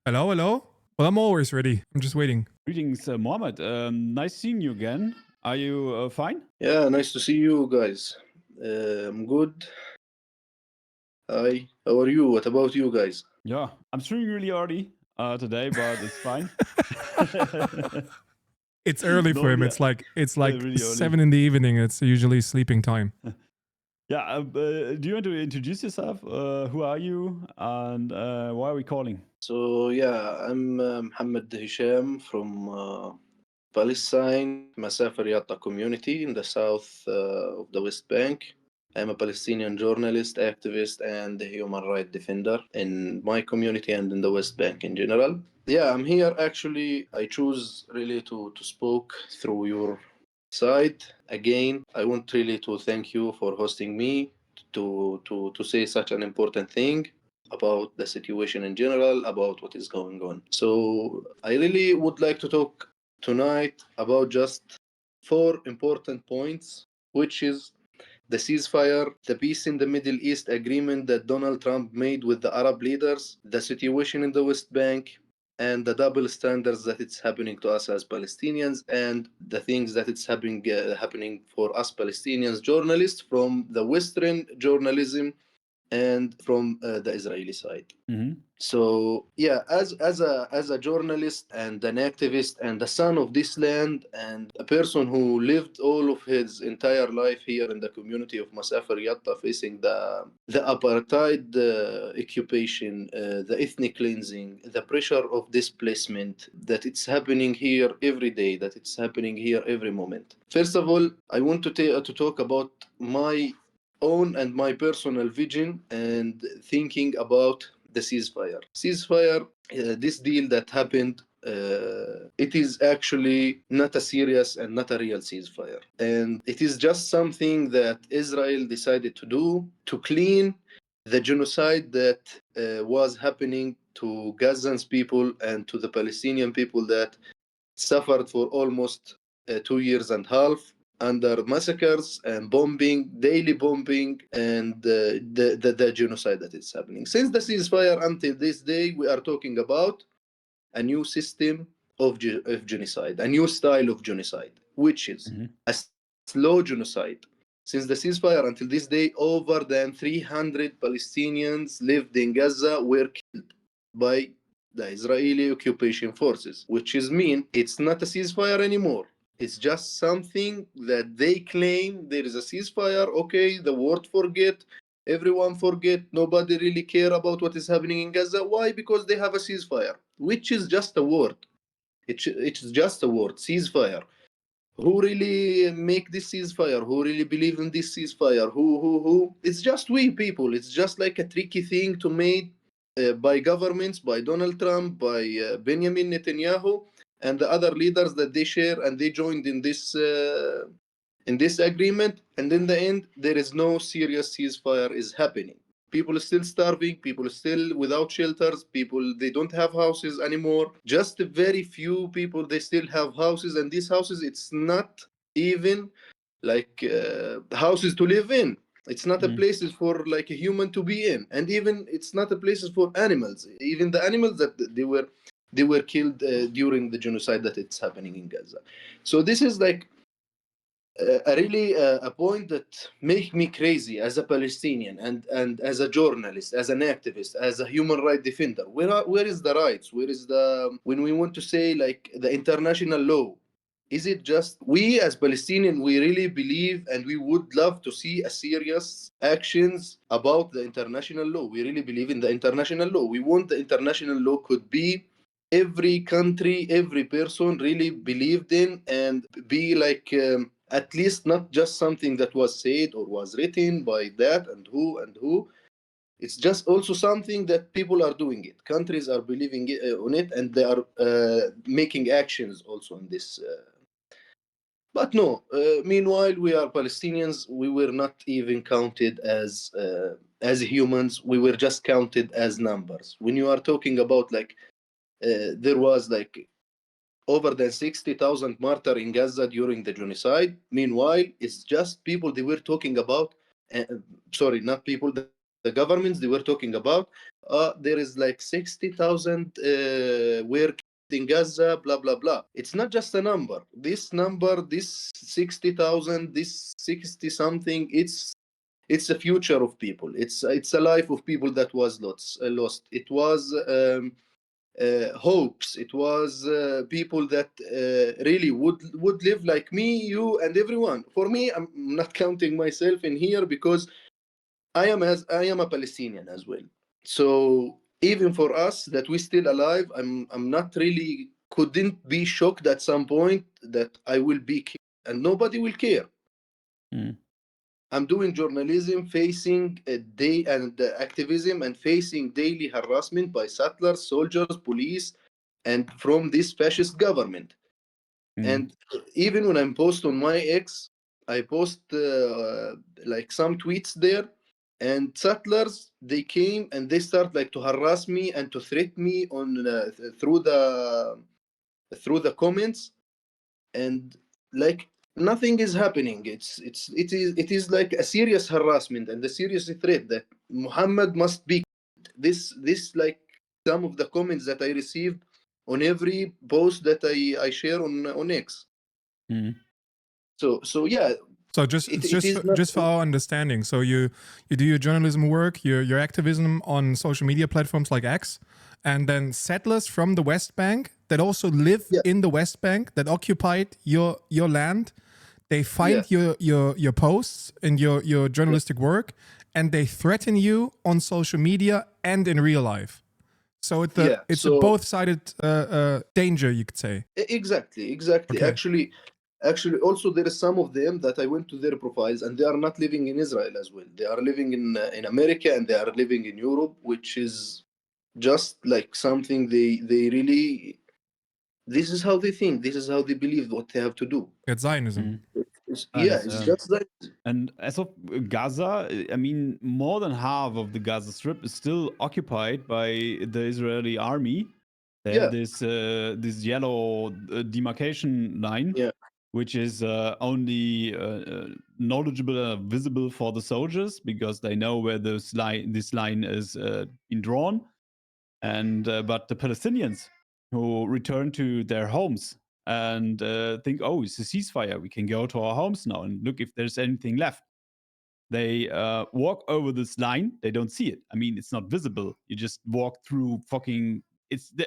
Hello, hello. Well, I'm always ready. I'm just waiting. Greetings, Mohammed. Nice seeing you again. Are you fine? Yeah, nice to see you guys. I'm good. Hi, how are you? What about you guys? Yeah, I'm streaming really early today, but it's fine. It's early for him. Normally, It's like really early. 7 in the evening. It's usually sleeping time. Yeah, do you want to introduce yourself? Who are you, and why are we calling? So yeah, I'm Mohammed Hisham from Palestine, Masafer Yatta community in the south of the West Bank. I'm a Palestinian journalist, activist, and a human rights defender in my community and in the West Bank in general. Yeah, I'm here actually. I choose really to speak through your side. Again, I want really to thank you for hosting me to say such an important thing about the situation in general, about what is going on. So I really would like to talk tonight about just four important points, which is the ceasefire, the peace in the Middle East agreement that Donald Trump made with the Arab leaders, the situation in the West Bank, and the double standards that it's happening to us as Palestinians, and the things that it's happening for us Palestinians journalists from the Western journalism and from the Israeli side. Mm-hmm. So yeah, as a journalist and an activist and the son of this land and a person who lived all of his entire life here in the community of Masafer Yatta, facing the apartheid occupation, the ethnic cleansing, the pressure of displacement, that it's happening here every day, that it's happening here every moment. First of all, I want to talk about my own and my personal vision and thinking about the ceasefire. Ceasefire, this deal that happened, it is actually not a serious and not a real ceasefire. And it is just something that Israel decided to do to clean the genocide that was happening to Gazans people and to the Palestinian people that suffered for almost 2 years and a half under massacres and bombing, daily bombing, and the genocide that is happening. Since the ceasefire until this day, we are talking about a new system of genocide, a new style of genocide, which is Mm-hmm. a slow genocide. Since the ceasefire until this day, over than 300 Palestinians lived in Gaza were killed by the Israeli occupation forces, which is mean it's not a ceasefire anymore. It's just something that they claim there is a ceasefire. Okay, the world forget, everyone forget, nobody really care about what is happening in Gaza. Why? Because they have a ceasefire, which is just a word. It's just a word, ceasefire. Who really make this ceasefire? Who really believe in this ceasefire? Who? It's just we people. It's just like a tricky thing to make by governments, by Donald Trump, by Benjamin Netanyahu, and the other leaders that they share and they joined in this agreement. And in the end, there is no serious ceasefire is happening. People are still starving, people are still without shelters, people they don't have houses anymore. Just a very few people they still have houses, and these houses it's not even like houses to live in. It's not a places for like a human to be in, and even it's not a places for animals. Even the animals that they were killed during the genocide that it's happening in Gaza. So this is like really a point that make me crazy as a Palestinian and as a journalist, as an activist, as a human rights defender. Where is the rights? Where is the when we want to say like the international law? Is it just we as Palestinian we really believe and we would love to see a serious actions about the international law? We really believe in the international law. We want the international law could be every country, every person really believed in and be like at least not just something that was said or was written by that and who. It's just also something that people are doing it. Countries are believing on it and they are making actions also on this. But no, meanwhile, we are Palestinians. We were not even counted as humans. We were just counted as numbers. When you are talking about like there was like over than 60,000 martyrs in Gaza during the genocide. Meanwhile, it's just people they were talking about. Sorry, not people. the governments they were talking about. There is like 60,000 were killed in Gaza, blah blah blah. It's not just a number. This number, this 60,000, this 60 something, it's a future of people. It's a life of people that was lost. It was hopes. It was people that really would live like me, you, and everyone. For me, I'm not counting myself in here because I am a Palestinian as well. So even for us that we're still alive, I'm not really couldn't be shocked at some point that I will be killed and nobody will care. Mm. I'm doing journalism, facing day and activism, and facing daily harassment by settlers, soldiers, police, and from this fascist government. Mm. And even when I'm post on my X, I post like some tweets there, and settlers they came and they start like to harass me and to threaten me on through the comments, and like nothing is happening. It is like a serious harassment and a serious threat that Muhammad must be killed. This like some of the comments that I received on every post that I share on X. Mm. So yeah, So just it just is for, not. just for our understanding, so you do your journalism work, your activism on social media platforms like X, and then settlers from the West Bank that also live Yeah. in the West Bank that occupied your land, they find Yeah. your posts and your journalistic work, and they threaten you on social media and in real life. So it's Yeah, a so both-sided danger, you could say. exactly. Okay. Actually, also there is some of them that I went to their profiles, and they are not living in Israel as well. They are living in America, and they are living in Europe, which is just like something they really. This is how they think. This is how they believe what they have to do. It's Zionism. It's just that. And as of Gaza, I mean, more than half of the Gaza Strip is still occupied by the Israeli army. They Yeah. have this yellow demarcation line, Yeah. which is only knowledgeable, visible for the soldiers because they know where this line is being drawn. And but the Palestinians who return to their homes and think, oh, it's a ceasefire. We can go to our homes now and look if there's anything left. They walk over this line. They don't see it. I mean, it's not visible. You just walk through fucking.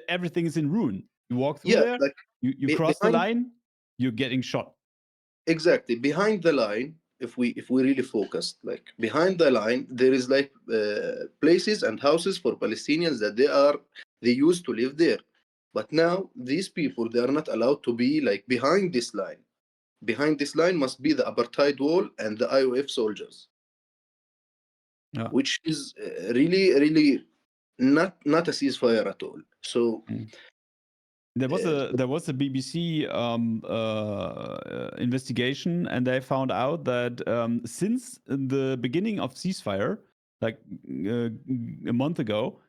Everything is in ruin. You walk through Yeah. there. Like You cross the behind. line. You're getting shot. Exactly, behind the line, if we really focused, like behind the line there is like places and houses for Palestinians that they used to live there, but now these people they are not allowed to be like behind this line. Behind this line must be the apartheid wall and the IOF soldiers, Yeah. which is really not a ceasefire at all. So There was a BBC investigation, and they found out that since the beginning of ceasefire, like a month ago,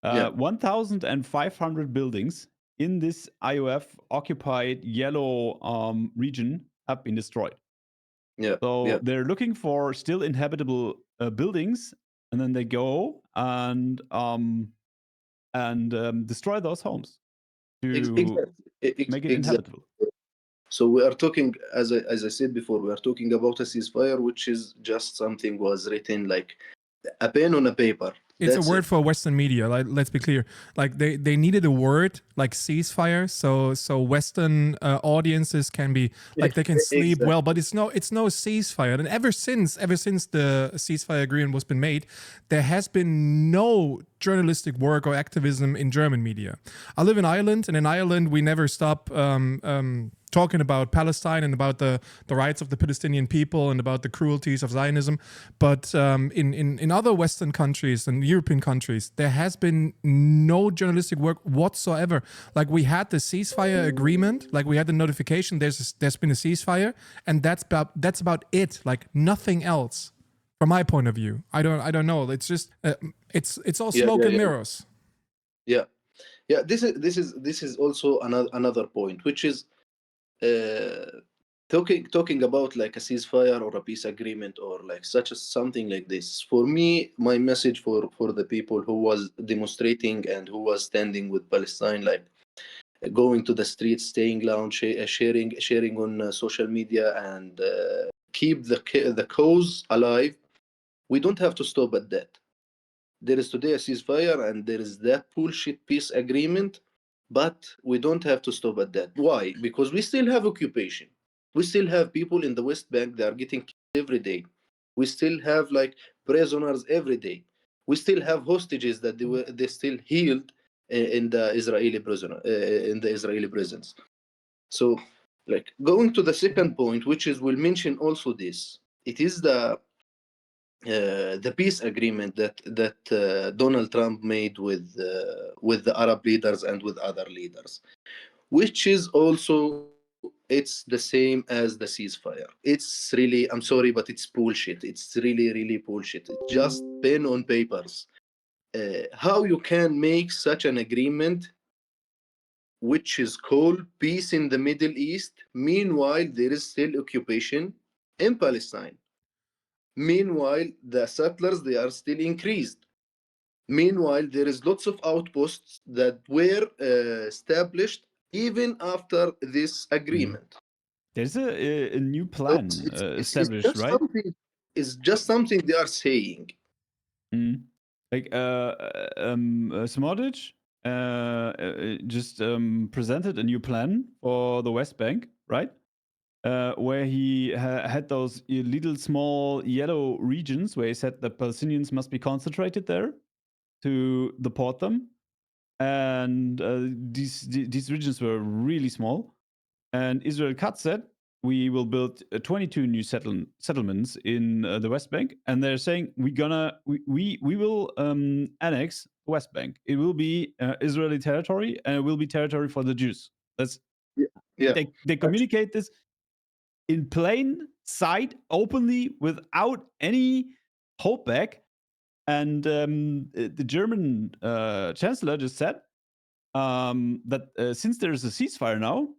yeah, 1,500 buildings in this IOF occupied yellow region have been destroyed. yeah, So they're looking for still inhabitable buildings, and then they go and destroy those homes to make it exactly. inhabitable. So we are talking, as I said before, we are talking about a ceasefire, which is just something was written like a pen on a paper. It's a That's word it. for Western media. Like, let's be clear. Like they needed a word like ceasefire, so Western audiences can be like they can sleep Exactly. well. But it's no ceasefire. And ever since the ceasefire agreement was been made, there has been no journalistic work or activism in German media. I live in Ireland, and in Ireland we never stop talking about Palestine and about the rights of the Palestinian people and about the cruelties of Zionism. But in other Western countries and European countries, there has been no journalistic work whatsoever. Like we had the ceasefire agreement, like we had the notification there's been a ceasefire, and that's about it. Like nothing else. From my point of view, I don't know. It's just it's all smoke and mirrors. Yeah. This is also another point, which is talking about like a ceasefire or a peace agreement or like such a something like this. For me, my message for the people who was demonstrating and who was standing with Palestine, like going to the streets, staying lounge, sharing on social media, and keep the cause alive. We don't have to stop at that. There is today a ceasefire and there is that bullshit peace agreement, but we don't have to stop at that. Why? Because we still have occupation. We still have people in the West Bank that are getting killed every day. We still have like prisoners every day. We still have hostages that they still held in the Israeli in the Israeli prisons. So, like going to the second point, which is we'll mention also this. It is the peace agreement that Donald Trump made with the Arab leaders and with other leaders, which is also it's the same as the ceasefire. It's really, I'm sorry, but it's bullshit. It's really bullshit. It's just pen on papers. How you can make such an agreement, which is called peace in the Middle East, meanwhile there is still occupation in Palestine. Meanwhile, the settlers they are still increased. Meanwhile, there is lots of outposts that were established even after this agreement. There's a new So plan it's established, just right? something. It's just something they are saying. Mm. Like Smodich just presented a new plan for the West Bank, right? Where he had those little small yellow regions where he said that Palestinians must be concentrated there to deport them, and these regions were really small. And Israel cut said we will build 22 new settlements in the West Bank, and they're saying we will annex the West Bank. It will be Israeli territory, and it will be territory for the Jews. That's Yeah. they communicate this in plain sight, openly, without any holdback. And the German chancellor just said that since there is a ceasefire now,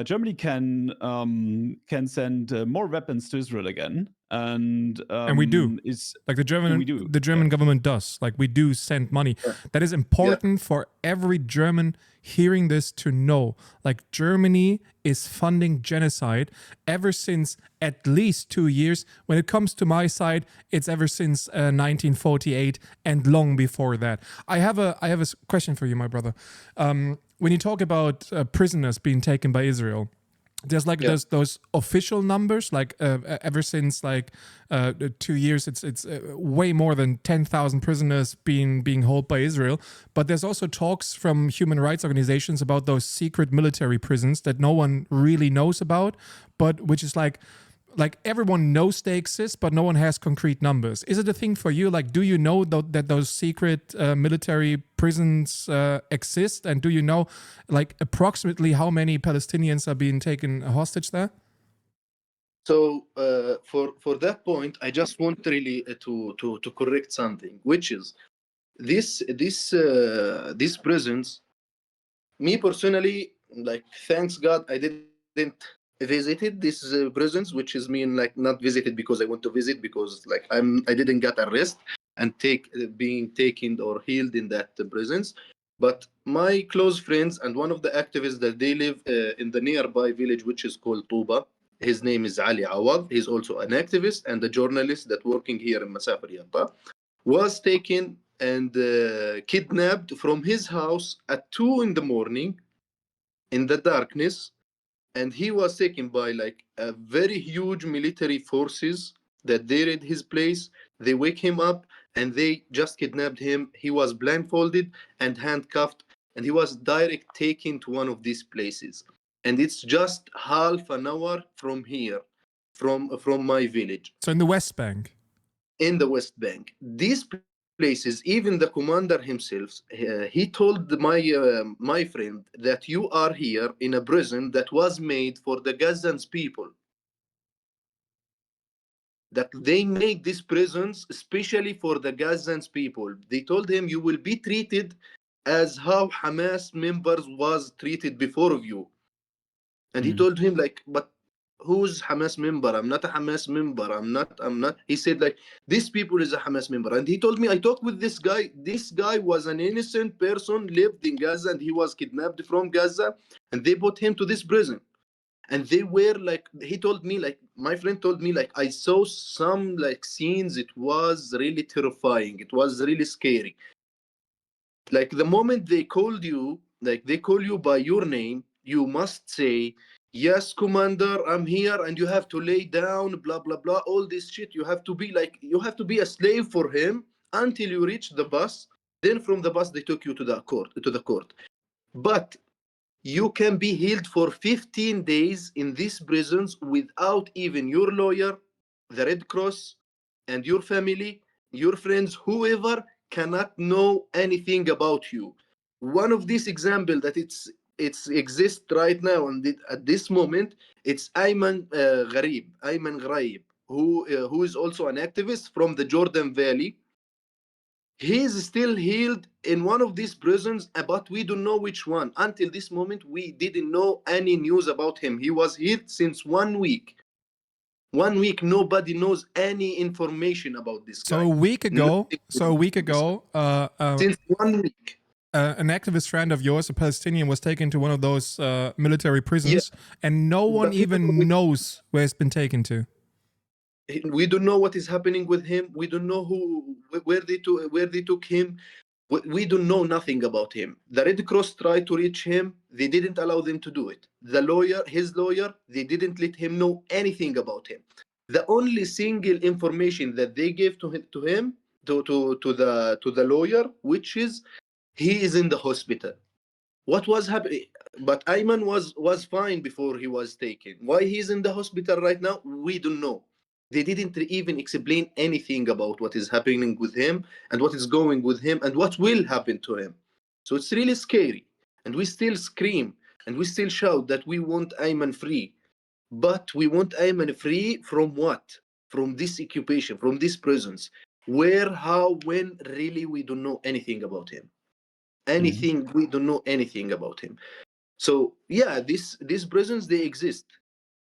Germany can send more weapons to Israel again, and we do. is Like the we do. German government does. Like we do send money. Yeah. That is important for every German hearing this to know. Like Germany is funding genocide ever since at least 2 years. When it comes to my side, it's ever since 1948 and long before that. I have a question for you, my brother. When you talk about prisoners being taken by Israel, there's like those official numbers, like ever since like 2 years, it's way more than 10,000 prisoners being held by Israel. But there's also talks from human rights organizations about those secret military prisons that no one really knows about, but which is like everyone knows they exist, but no one has concrete numbers. Is it a thing for you? Like, do you know that those secret military prisons exist? And do you know, like, approximately how many Palestinians are being taken hostage there? So for that point, I just want really to correct something, which is these prisons. Me personally, like, thanks God, I didn't visited these prisons, which is mean like not visited because I want to visit, because like I didn't get arrested and being taken or healed in that prisons. But my close friends and one of the activists that they live in the nearby village, which is called Tuba. His name is Ali Awad. He's also an activist and a journalist that working here in Masafer Yatta, was taken and kidnapped from his house at 2 in the morning in the darkness, and he was taken by like a very huge military forces that they raid his place. They wake him up and they just kidnapped him. He was blindfolded and handcuffed, and he was direct taken to one of these places, and it's just half an hour from here, from my village So in the West Bank. in the West Bank. These places, even the commander himself, he told my friend that you are here in a prison that was made for the Gazans people. That they make these prisons especially for the Gazans people. They told him you will be treated as how Hamas members was treated before of you. And he told him like, but who's Hamas member? I'm not a Hamas member. I'm not. He said like, this people is a Hamas member. And he told me, I talked with this guy. This guy was an innocent person, lived in Gaza, and he was kidnapped from Gaza, and they put him to this prison. And they were like, he told me, like, my friend told me, like, I saw some like scenes. It was really terrifying. It was really scary. Like the moment they called you, like they call you by your name, you must say, yes, commander, I'm here, and you have to lay down, blah blah blah, all this shit. You have to be like, you have to be a slave for him until you reach the bus. Then from the bus they took you to the court. But you can be held for 15 days in these prisons without even your lawyer, the Red Cross, and your family, your friends, whoever cannot know anything about you. One of these example that it's exists right now and at this moment, it's Ayman Gharib, who is also an activist from the Jordan Valley. He's still held in one of these prisons, but we don't know which one. Until this moment, we didn't know any news about him. He was held since 1 week. 1 week, nobody knows any information about this So guy. a week ago, Since 1 week. an activist friend of yours, a Palestinian, was taken to one of those military prisons, and no one But we don't know even knows where it's been taken to. we don't know what is happening with him. We don't know where they took him. We don't know nothing about him. The Red Cross tried to reach him. They didn't allow them to do it. His lawyer, they didn't let him know anything about him. The only single information that they gave to the lawyer, which is he is in the hospital. What was happening? But Ayman was fine before he was taken. Why he's in the hospital right now? We don't know. They didn't even explain anything about what is happening with him and what is going with him and what will happen to him. So it's really scary. And we still scream and we still shout that we want Ayman free. But we want Ayman free from what? From this occupation, from these prisons. Where, how, when, really, we don't know anything about him. We don't know anything about him. So yeah, these prisons, they exist.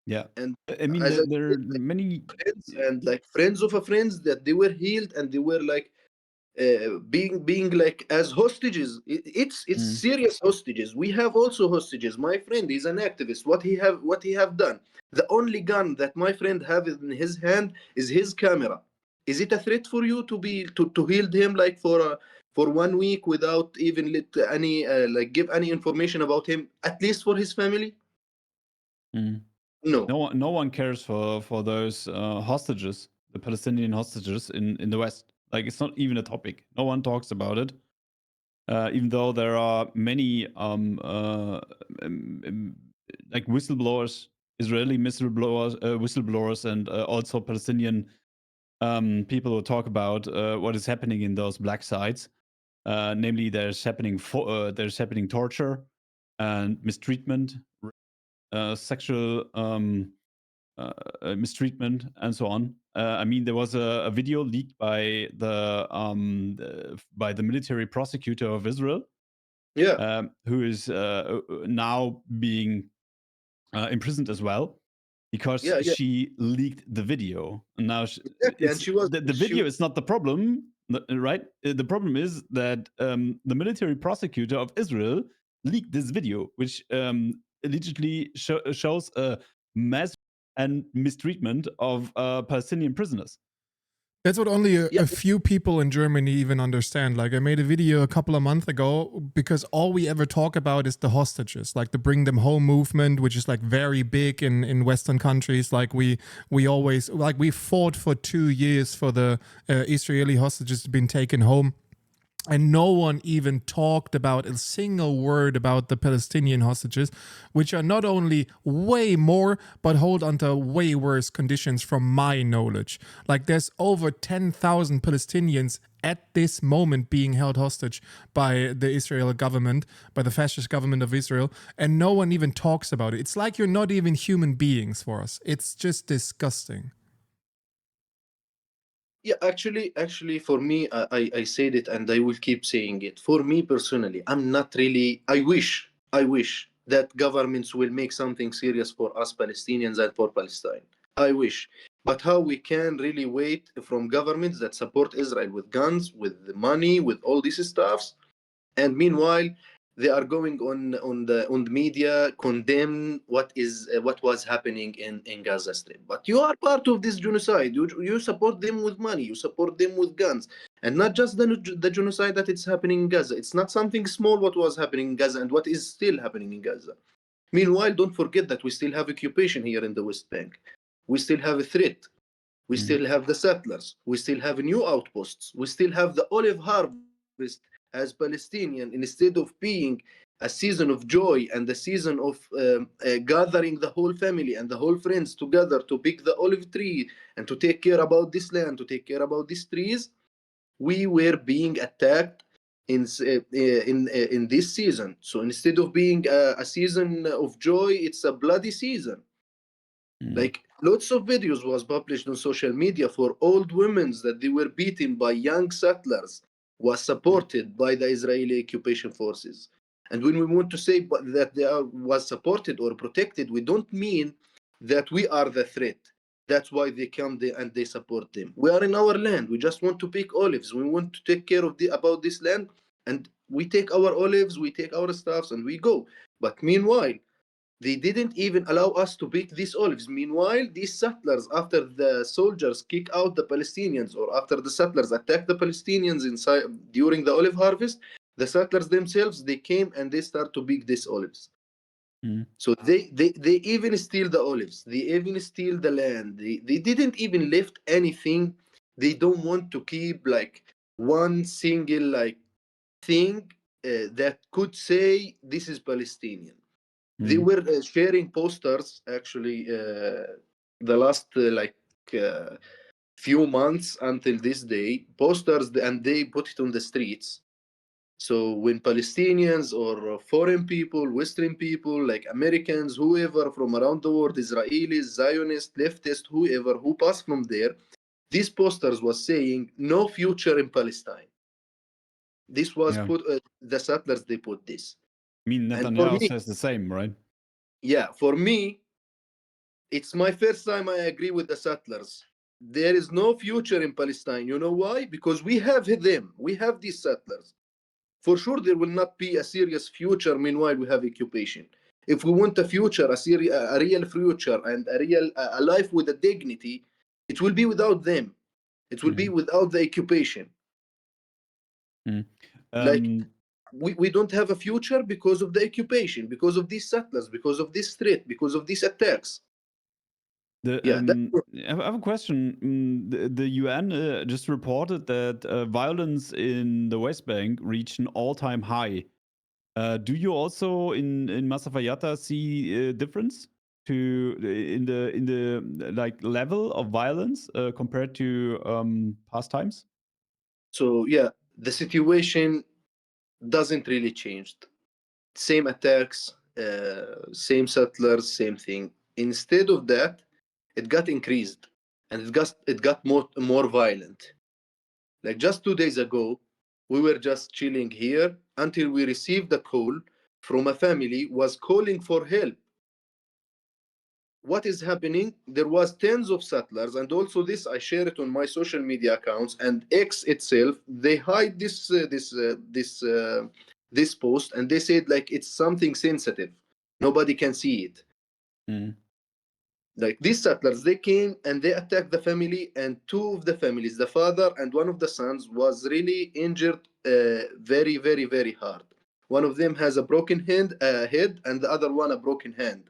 Yeah. And I mean, as I there are said, like, many. friends and like friends of a friends that they were healed and they were like being like as hostages. It's Mm. serious hostages. We have also hostages. My friend is an activist. What he have done? The only gun that my friend have in his hand is his camera. Is it a threat for you to heal him like for 1 week without even let any like give any information about him, at least for his family? Mm. No. No one cares for those hostages, the Palestinian hostages in the West. Like, it's not even a topic. No one talks about it. Even though there are many like whistleblowers, Israeli whistleblowers, and also Palestinian people who talk about what is happening in those black sites. Namely, there's happening torture and mistreatment, sexual mistreatment, and so on. I mean, there was a video leaked by the military prosecutor of Israel, Yeah. who is now being imprisoned as well because Yeah. she leaked the video. And now Exactly. And the video is not the problem, right? The problem is that the military prosecutor of Israel leaked this video, which allegedly shows a mass and mistreatment of Palestinian prisoners. That's what only Yeah. a few people in Germany even understand. Like, I made a video a couple of months ago because all we ever talk about is the hostages, like the bring them home movement, which is like very big in Western countries. Like we always, like, we fought for 2 years for the Israeli hostages to be taken home. And no one even talked about a single word about the Palestinian hostages, which are not only way more, but hold under way worse conditions from my knowledge. Like, there's over 10,000 Palestinians at this moment being held hostage by the Israeli government, by the fascist government of Israel, and no one even talks about it. It's like you're not even human beings for us. It's just disgusting. Yeah, actually, for me, I said it and I will keep saying it. For me personally, I'm not really. I wish that governments will make something serious for us Palestinians and for Palestine. I wish. But how we can really wait from governments that support Israel with guns, with money, with all these stuffs, and meanwhile they are going on the media condemn what was happening in Gaza Strip. But you are part of this genocide. You support them with money. You support them with guns, and not just the genocide that it's happening in Gaza. It's not something small what was happening in Gaza and what is still happening in Gaza. Meanwhile, don't forget that we still have occupation here in the West Bank. We still have a threat. We still have the settlers. We still have new outposts. We still have the olive harvest as Palestinian. Instead of being a season of joy and a season of gathering the whole family and the whole friends together to pick the olive tree and to take care about this land, to take care about these trees, we were being attacked in this season. So instead of being a season of joy, it's a bloody season. Like lots of videos was published on social media for old women that they were beaten by young settlers, was supported by the Israeli occupation forces. And when we want to say that they was supported or protected, we don't mean that we are the threat. That's why they come there and they support them. We are in our land. We just want to pick olives. We want to take care of about this land, and we take our olives, we take our stuffs, and we go. But meanwhile, they didn't even allow us to pick these olives. Meanwhile, these settlers, after the soldiers kick out the Palestinians, or after the settlers attack the Palestinians inside during the olive harvest, the settlers themselves, they came and they start to pick these olives. So they even steal the olives. They even steal the land. They didn't even lift anything. They don't want to keep like one single like thing that could say this is Palestinian. They were sharing posters actually the last few months until this day, posters, and they put it on the streets. So when Palestinians or foreign people, Western people, like Americans, whoever from around the world, Israelis, Zionists, leftists, whoever who passed from there, these posters was saying no future in Palestine. This was put, the settlers, they put this. I mean, And for Netanyahu me, says the same, right? yeah, for me, it's my first time I agree with the settlers. There is no future in Palestine. You know why? Because we have them. We have these settlers. For sure, there will not be a serious future. Meanwhile, we have occupation. If we want a future, a real future, and a life with a dignity, it will be without them. It will be without the occupation. Like we don't have a future because of the occupation, because of these settlers, because of this threat, because of these attacks. I have a question. The UN just reported that violence in the West Bank reached an all-time high. Do you also in Masafayata see a difference in the like level of violence compared to past times? So yeah, the situation doesn't really change. Same attacks, same settlers, same thing. Instead of that, it got increased, and it got more violent. Like just 2 days ago, we were just chilling here until we received a call from a family was calling for help. What is happening? There was tens of settlers, and also this I share it on my social media accounts, and X itself, they hide this post, and they said like it's something sensitive, nobody can see it. Like these settlers, they came and they attacked the family, and two of the families, the father and one of the sons, was really injured very, very, very hard. One of them has a broken head, and the other one a broken hand.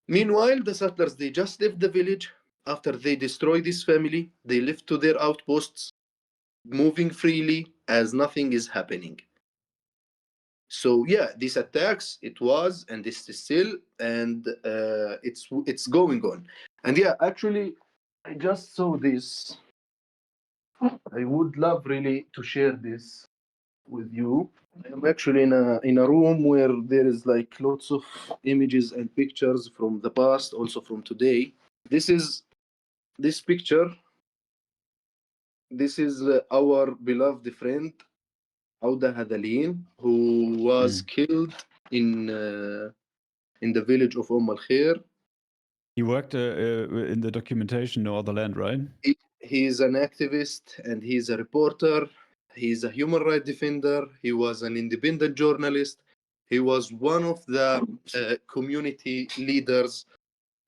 Meanwhile, the settlers, they just left the village. After they destroy this family, they left to their outposts, moving freely as nothing is happening. So yeah, these attacks, it was, and this is still, and it's going on. And yeah, actually, I just saw this. I would love really to share this with you. I'm actually in a room where there is like lots of images and pictures from the past, also from today. This is this picture. This is our beloved friend Auda Hadalin, who was killed in the village of al Khair. He worked in the documentation No Other Land, right? He is an activist and he's a reporter. He's a human rights defender. He was an independent journalist. He was one of the community leaders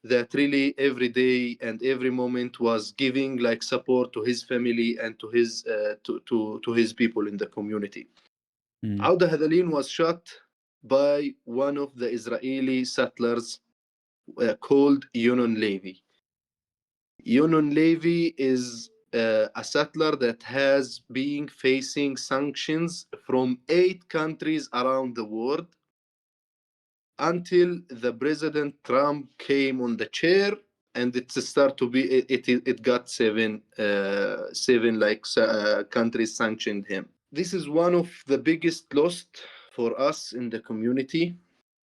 that really every day and every moment was giving like support to his family and to his to his people in the community. Auda Hadalin was shot by one of the Israeli settlers called Yonon Levy. Yonon Levy is a settler that has been facing sanctions from 8 countries around the world until the President Trump came on the chair, and it started to be it got seven countries sanctioned him. This is one of the biggest loss for us in the community,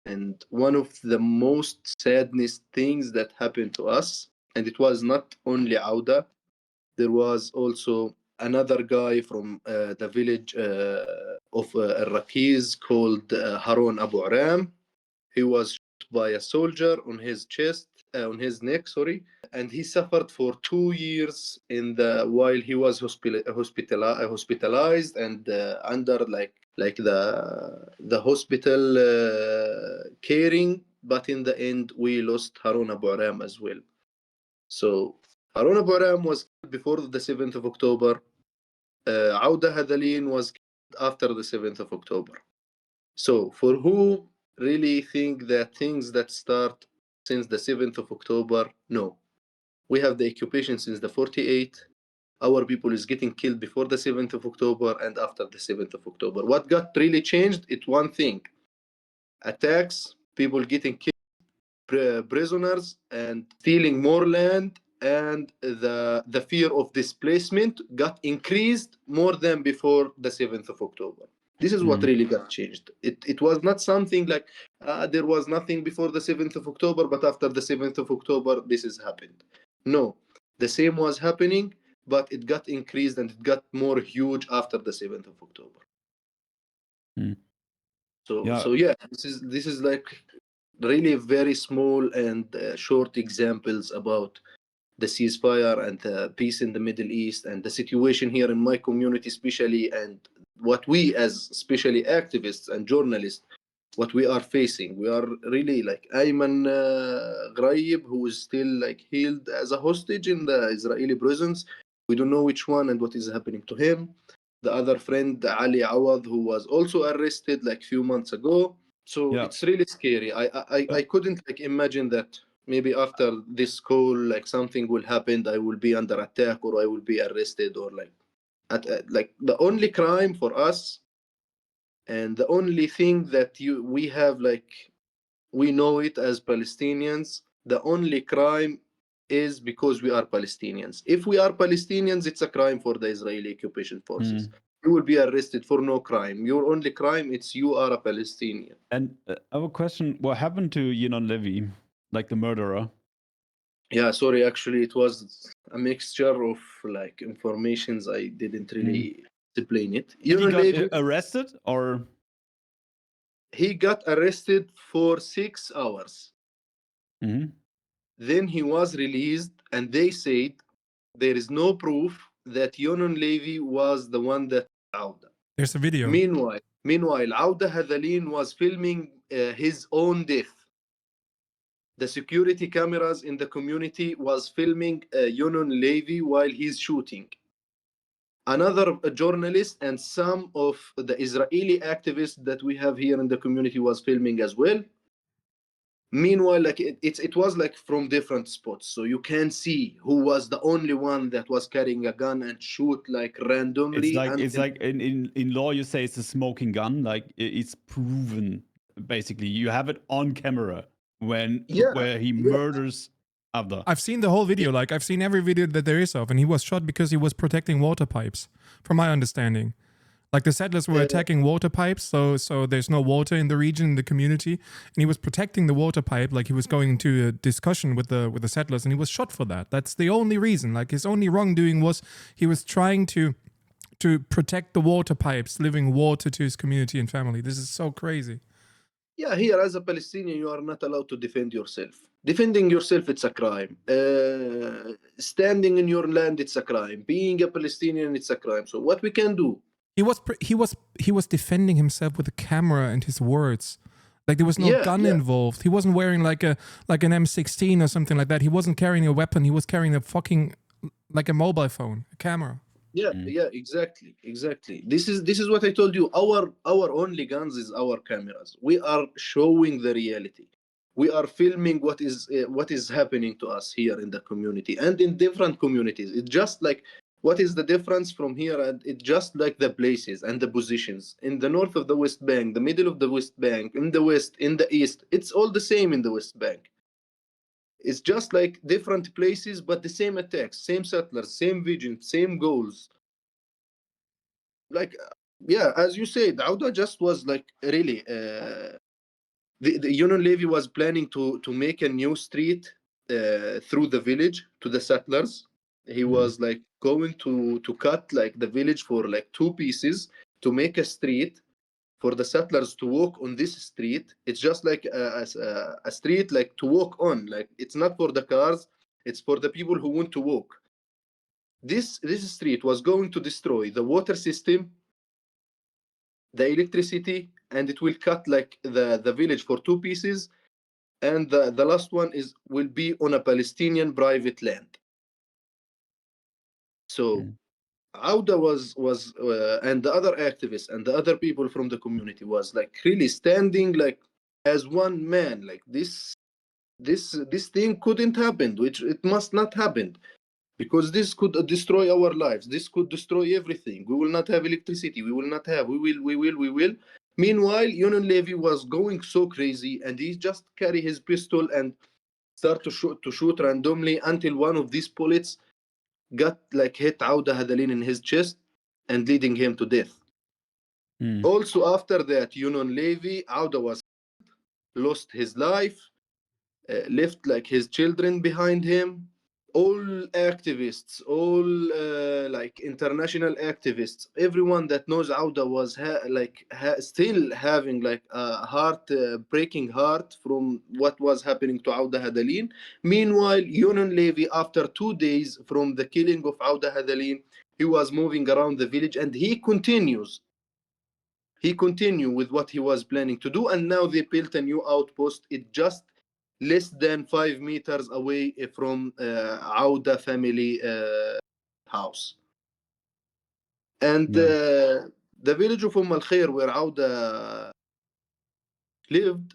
and one of the most saddest things that happened to us. And it was not only Auda. There was also another guy from the village of Rakiz called Harun Abu Aram. He was shot by a soldier on his chest, on his neck, sorry, and he suffered for 2 years while he was hospitalized and under like the hospital caring. But in the end, we lost Harun Abu Aram as well. So Harun Abu Aram was killed before the 7th of October. Auda Hadalin was killed after the 7th of October. So for who really think that things that start since the 7th of October, no. We have the occupation since the 48. Our people is getting killed before the 7th of October and after the 7th of October. What got really changed, it's one thing. Attacks, people getting killed, prisoners, and stealing more land, and the fear of displacement got increased more than before the 7th of October. This is what really got changed. It was not something like there was nothing before the 7th of October, but after the 7th of October, this has happened. No, the same was happening, but it got increased and it got more huge after the 7th of October. So yeah, this is like really very small and short examples about the ceasefire and the peace in the Middle East and the situation here in my community especially, and what we as especially activists and journalists, what we are facing. We are really like Ayman Ghraib, who is still like held as a hostage in the Israeli prisons. We don't know which one and what is happening to him. The other friend, Ali Awad, who was also arrested like few months ago. So it's really scary. I couldn't like imagine that maybe after this call, like something will happen, I will be under attack or I will be arrested or like the only crime for us and the only thing that we have, like we know it as Palestinians, the only crime is because we are Palestinians. If we are Palestinians, it's a crime for the Israeli occupation forces. You will be arrested for no crime. Your only crime, it's you are a Palestinian. And I have a question. What happened to Yonon Levy, like the murderer? Yeah, sorry, actually it was a mixture of like informations. I didn't really explain it. Did he got arrested or? He got arrested for 6 hours. Then he was released, and they said there is no proof that Yonon Levy was the one that Auda. There's a video. Meanwhile, Auda Hadalin was filming his own death. The security cameras in the community was filming Yonon Levy while he's shooting. Another journalist and some of the Israeli activists that we have here in the community was filming as well. Meanwhile, like it was like from different spots, so you can see who was the only one that was carrying a gun and shoot like randomly. It's like in law you say it's a smoking gun, like it's proven. Basically, you have it on camera where he murders Avda. I've seen the whole video. Like I've seen every video that there is of, and he was shot because he was protecting water pipes, from my understanding. Like the settlers were attacking water pipes, so there's no water in the region, in the community, and he was protecting the water pipe. Like he was going into a discussion with the settlers, and he was shot for that. That's the only reason. Like his only wrongdoing was he was trying to protect the water pipes, living water to his community and family. This is so crazy. Yeah, here as a Palestinian, you are not allowed to defend yourself. Defending yourself, it's a crime. Standing in your land, it's a crime. Being a Palestinian, it's a crime. So what we can do? He was defending himself with a camera and his words. Like there was no gun involved. He wasn't wearing like an M16 or something like that. He wasn't carrying a weapon. He was carrying a fucking like a mobile phone, a camera. Yeah, exactly. This is what I told you. Our only guns is our cameras. We are showing the reality. We are filming what is happening to us here in the community and in different communities. It's just like what is the difference from here, and it's just like the places and the positions in the north of the West Bank, the middle of the West Bank, in the west, in the east. It's all the same in the West Bank. It's just like different places, but the same attacks, same settlers, same vision, same goals. Like, yeah, as you said, Auda just was like really. The Union Levy was planning to make a new street through the village to the settlers. He was like going to cut like the village for like two pieces to make a street for the settlers to walk on this street. It's just like a street like to walk on. Like it's not for the cars. It's for the people who want to walk. This street was going to destroy the water system, the electricity, and it will cut like the village for two pieces, and the last one will be on a Palestinian private land. So Auda was and the other activists and the other people from the community was like really standing like as one man. Like this thing couldn't happen, which it must not happen, because this could destroy our lives. This could destroy everything. We will not have electricity. We will not have. We will. Meanwhile, Union Levy was going so crazy, and he just carry his pistol and start to shoot randomly until one of these bullets got like hit Auda Hadalin in his chest and leading him to death. Also after that, Union Levy, Auda was lost his life, left like his children behind him. All activists, all like international activists, everyone that knows Auda was still having like a heart breaking heart from what was happening to Auda Hadalin. Meanwhile, Union Levy, after 2 days from the killing of Auda Hadalin, he was moving around the village, and he continued with what he was planning to do. And now they built a new outpost. It just less than 5 meters away from Auda family house. And the village of Al Khair, where Auda lived,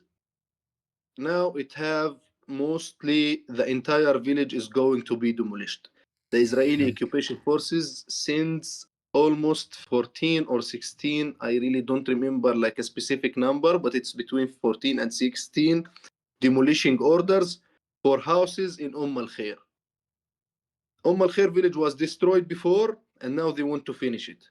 now it have mostly the entire village is going to be demolished. The Israeli occupation forces since almost 14 or 16, I really don't remember like a specific number, but it's between 14 and 16 demolishing orders for houses in Al Khair. Al Khair village was destroyed before, and now they want to finish it.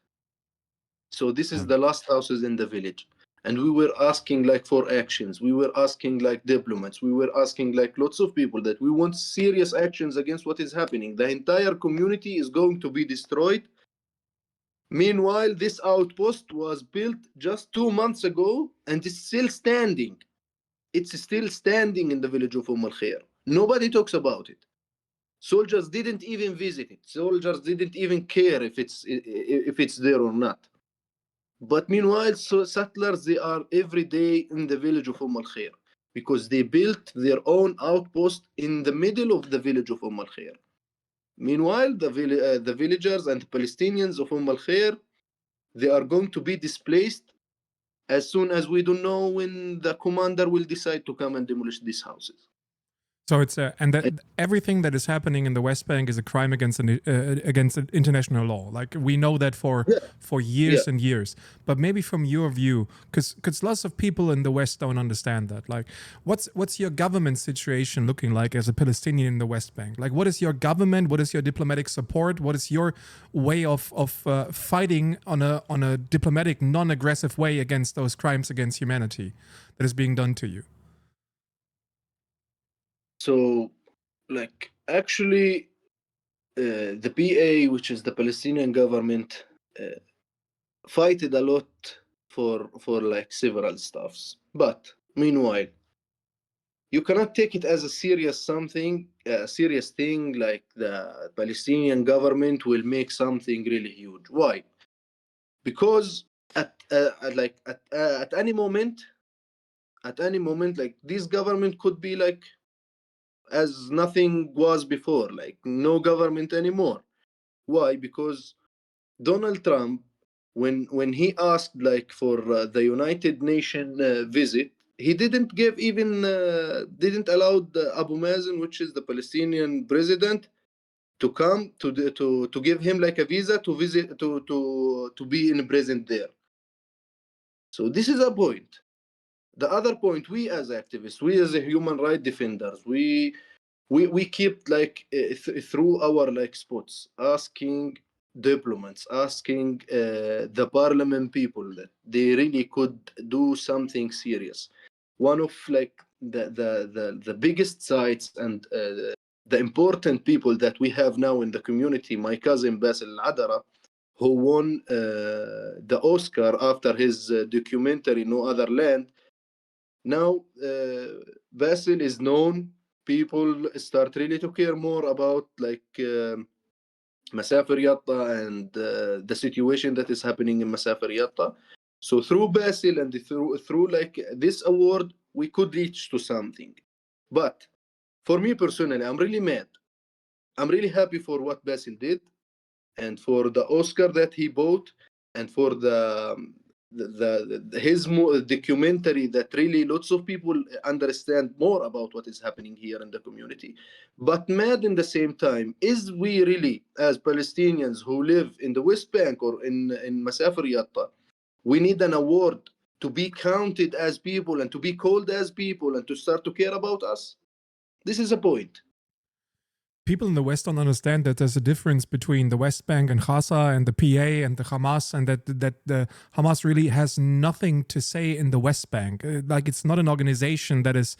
So this is the last houses in the village. And we were asking like for actions. We were asking like diplomats. We were asking like lots of people that we want serious actions against what is happening. The entire community is going to be destroyed. Meanwhile, this outpost was built just 2 months ago and is still standing. It's still standing in the village of Al Khair. Nobody talks about it. Soldiers didn't even visit it. Soldiers didn't even care if it's there or not. But meanwhile, so settlers, they are every day in the village of Al Khair because they built their own outpost in the middle of the village of Al Khair. Meanwhile, the villagers and Palestinians of Al Khair, they are going to be displaced as soon as we don't know when the commander will decide to come and demolish these houses. So it's and that everything that is happening in the West Bank is a crime against international law. Like we know that for years and years. But maybe from your view, because lots of people in the West don't understand that. Like, what's your government situation looking like as a Palestinian in the West Bank? Like, what is your government? What is your diplomatic support? What is your way of fighting on a diplomatic, non-aggressive way against those crimes against humanity that is being done to you? So, like, actually, the PA, which is the Palestinian government, fighted a lot for like several stuffs. But Meanwhile, you cannot take it as a serious thing like the Palestinian government will make something really huge. Why? Because at any moment, like this government could be like as nothing was before, like no government anymore. Why? Because Donald Trump, when he asked like for the United Nation visit, he didn't allow Abu Mazen, which is the Palestinian president, to come to give him like a visa to visit to be in present there. So this is a point. The other point, we as activists, we as a human rights defenders, we keep like through our like spots asking diplomats, asking the parliament people that they really could do something serious. One of like the biggest sites and the important people that we have now in the community, my cousin Basil Adara, who won the Oscar after his documentary No Other Land. Now Basil is known. People start really to care more about like Masafer Yatta and the situation that is happening in Masafer Yatta. So through Basil and through like this award, we could reach to something. But for me personally, I'm really mad. I'm really happy for what Basil did and for the Oscar that he bought and for his documentary that really lots of people understand more about what is happening here in the community. But mad in the same time, is we really as Palestinians who live in the West Bank or in Masafer Yatta, we need an award to be counted as people and to be called as people and to start to care about us? This is a point. People in the West don't understand that there's a difference between the West Bank and Gaza and the PA and the Hamas, and that the Hamas really has nothing to say in the West Bank. Like, it's not an organization that is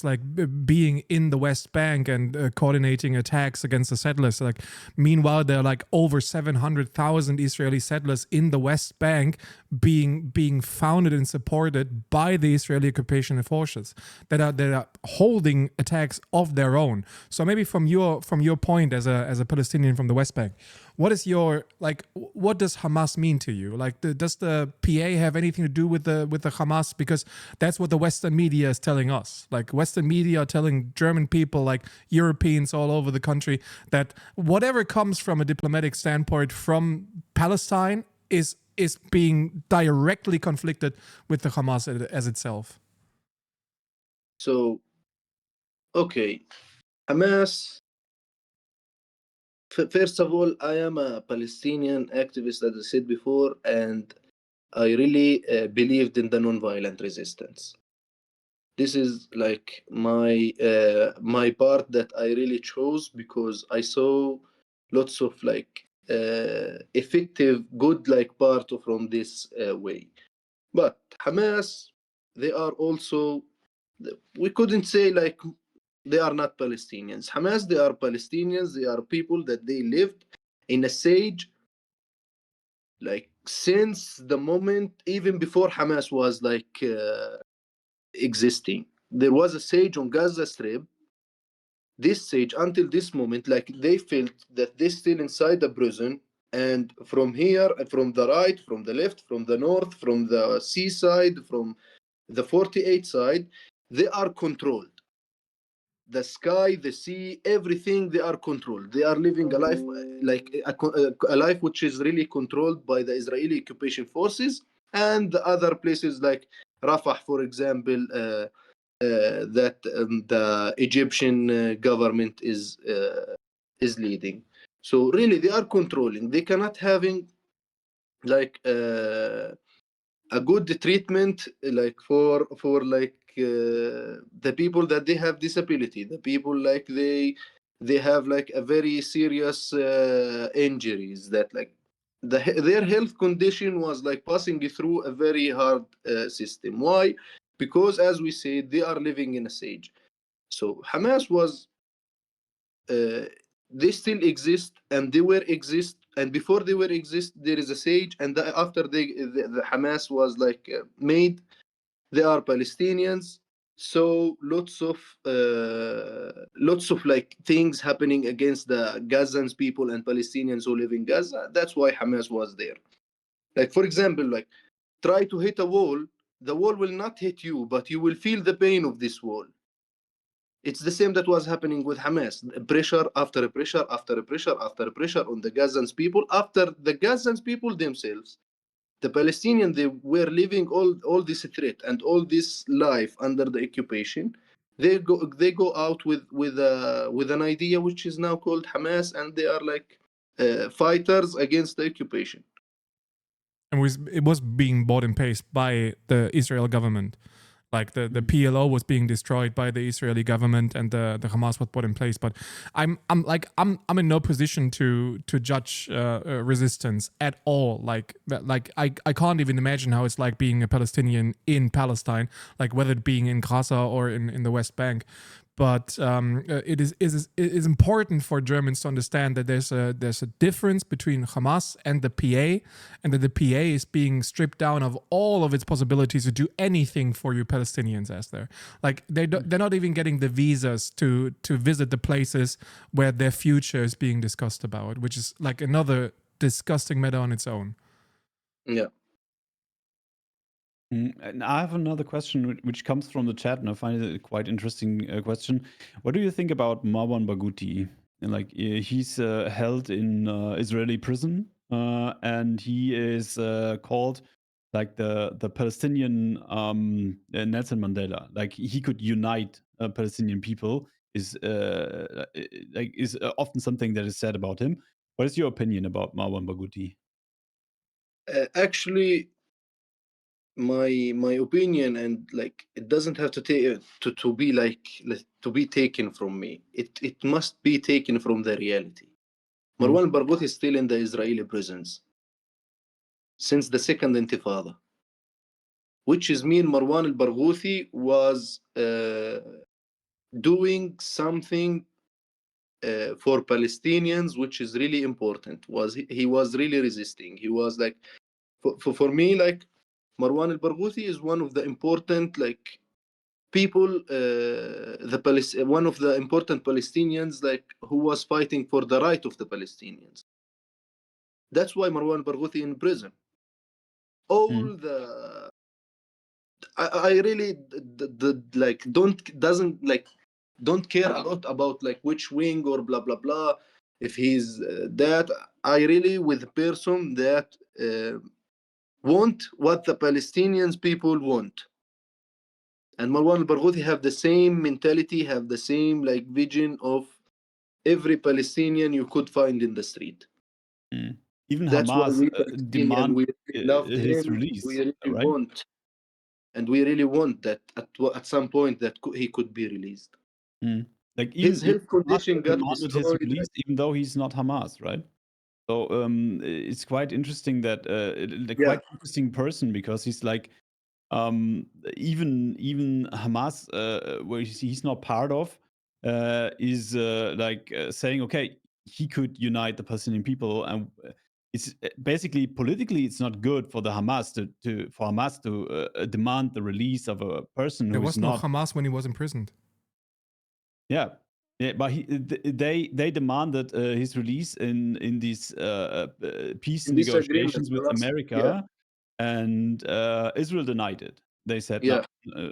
like being in the West Bank and coordinating attacks against the settlers. Like, meanwhile, there are like over 700,000 Israeli settlers in the West Bank being founded and supported by the Israeli occupation forces that are holding attacks of their own. So maybe from your point as a Palestinian from the West Bank, what is your, like, what does Hamas mean to you? Like, does the PA have anything to do with the Hamas? Because that's what the Western media is telling us. Like, Western media are telling German people, like Europeans all over the country, that whatever comes from a diplomatic standpoint from Palestine is being directly conflicted with the Hamas as itself. So, okay, Hamas. First of all, I am a Palestinian activist, as I said before, and I really believed in the nonviolent resistance. This is like my part that I really chose because I saw lots of like effective, good like part from this way. But Hamas, they are also, we couldn't say like they are not Palestinians. Hamas, they are Palestinians. They are people that they lived in a siege like since the moment, even before Hamas was like existing. There was a siege on Gaza Strip. This siege until this moment, like they felt that they're still inside the prison, and from here, from the right, from the left, from the north, from the seaside, from the 48 side, they are controlled. The sky, the sea, everything, they are controlled. They are living a life like a life which is really controlled by the Israeli occupation forces and the other places like Rafah, for example, that the Egyptian government is leading. So really, they are controlling. They cannot having like a good treatment like for like the people that they have disability, the people like they have like a very serious injuries that like their health condition was like passing through a very hard system. Why? Because as we said, they are living in a siege. So Hamas was they still exist, and they were exist, and before they were exist there is a siege, and after the Hamas was like made, They are Palestinians. So lots of like things happening against the Gazans people and Palestinians who live in Gaza. That's why Hamas was there. Like for example, like try to hit a wall. The wall will not hit you, but you will feel the pain of this wall. It's the same that was happening with Hamas. Pressure after pressure after pressure after pressure on the Gazans people. After the Gazans people themselves, the Palestinians, they were living all this threat and all this life under the occupation. They go out with an idea which is now called Hamas, and they are like fighters against the occupation. And it was being bought and paid by the Israel government. Like the PLO was being destroyed by the Israeli government, and the Hamas was put in place. But I'm in no position to judge resistance at all. Like I can't even imagine how it's like being a Palestinian in Palestine, like whether it being in Gaza or in the West Bank. But it is important for Germans to understand that there's a difference between Hamas and the PA, and that the PA is being stripped down of all of its possibilities to do anything for you Palestinians as there. Like they're not even getting the visas to visit the places where their future is being discussed about, which is like another disgusting matter on its own. Yeah. And I have another question which comes from the chat, and I find it a quite interesting question. What do you think about Marwan Barghouti? And like he's held in Israeli prison, and he is called like the Palestinian Nelson Mandela. Like he could unite Palestinian people. Is often something that is said about him. What is your opinion about Marwan Barghouti? Actually, my opinion, and like it doesn't have to take to be like to be taken from me. It must be taken from the reality. Marwan Barghouti is still in the Israeli prisons since the second Intifada, which is mean Marwan al-Barghouti was doing something for Palestinians, which is really important. He was really resisting. He was like for me, like Marwan al-Barghouti is one of the important like people, one of the important Palestinians like who was fighting for the right of the Palestinians. That's why Marwan al-Barghouti in prison. All the I really like don't care a lot about like which wing or blah blah blah. If he's that, I really with the person that want what the Palestinians people want. And Marwan al-Barghouti have the same mentality, have the same like vision of every Palestinian you could find in the street. Even That's why Hamas we Palestinian, demand we loved his him. release, We really right? want, and we really want that at some point that he could be released. Like His even health condition got demanded his destroyed. release, even though he's not Hamas, right? So it's quite interesting that quite interesting person, because he's like even Hamas, where he's not part of, is saying, okay, he could unite the Palestinian people, and it's basically politically it's not good for the Hamas to demand the release of a person There who was is no not. Hamas when he was imprisoned. Yeah, but they demanded his release in these peace In this negotiations agreement, with America, and Israel denied it. They said, no,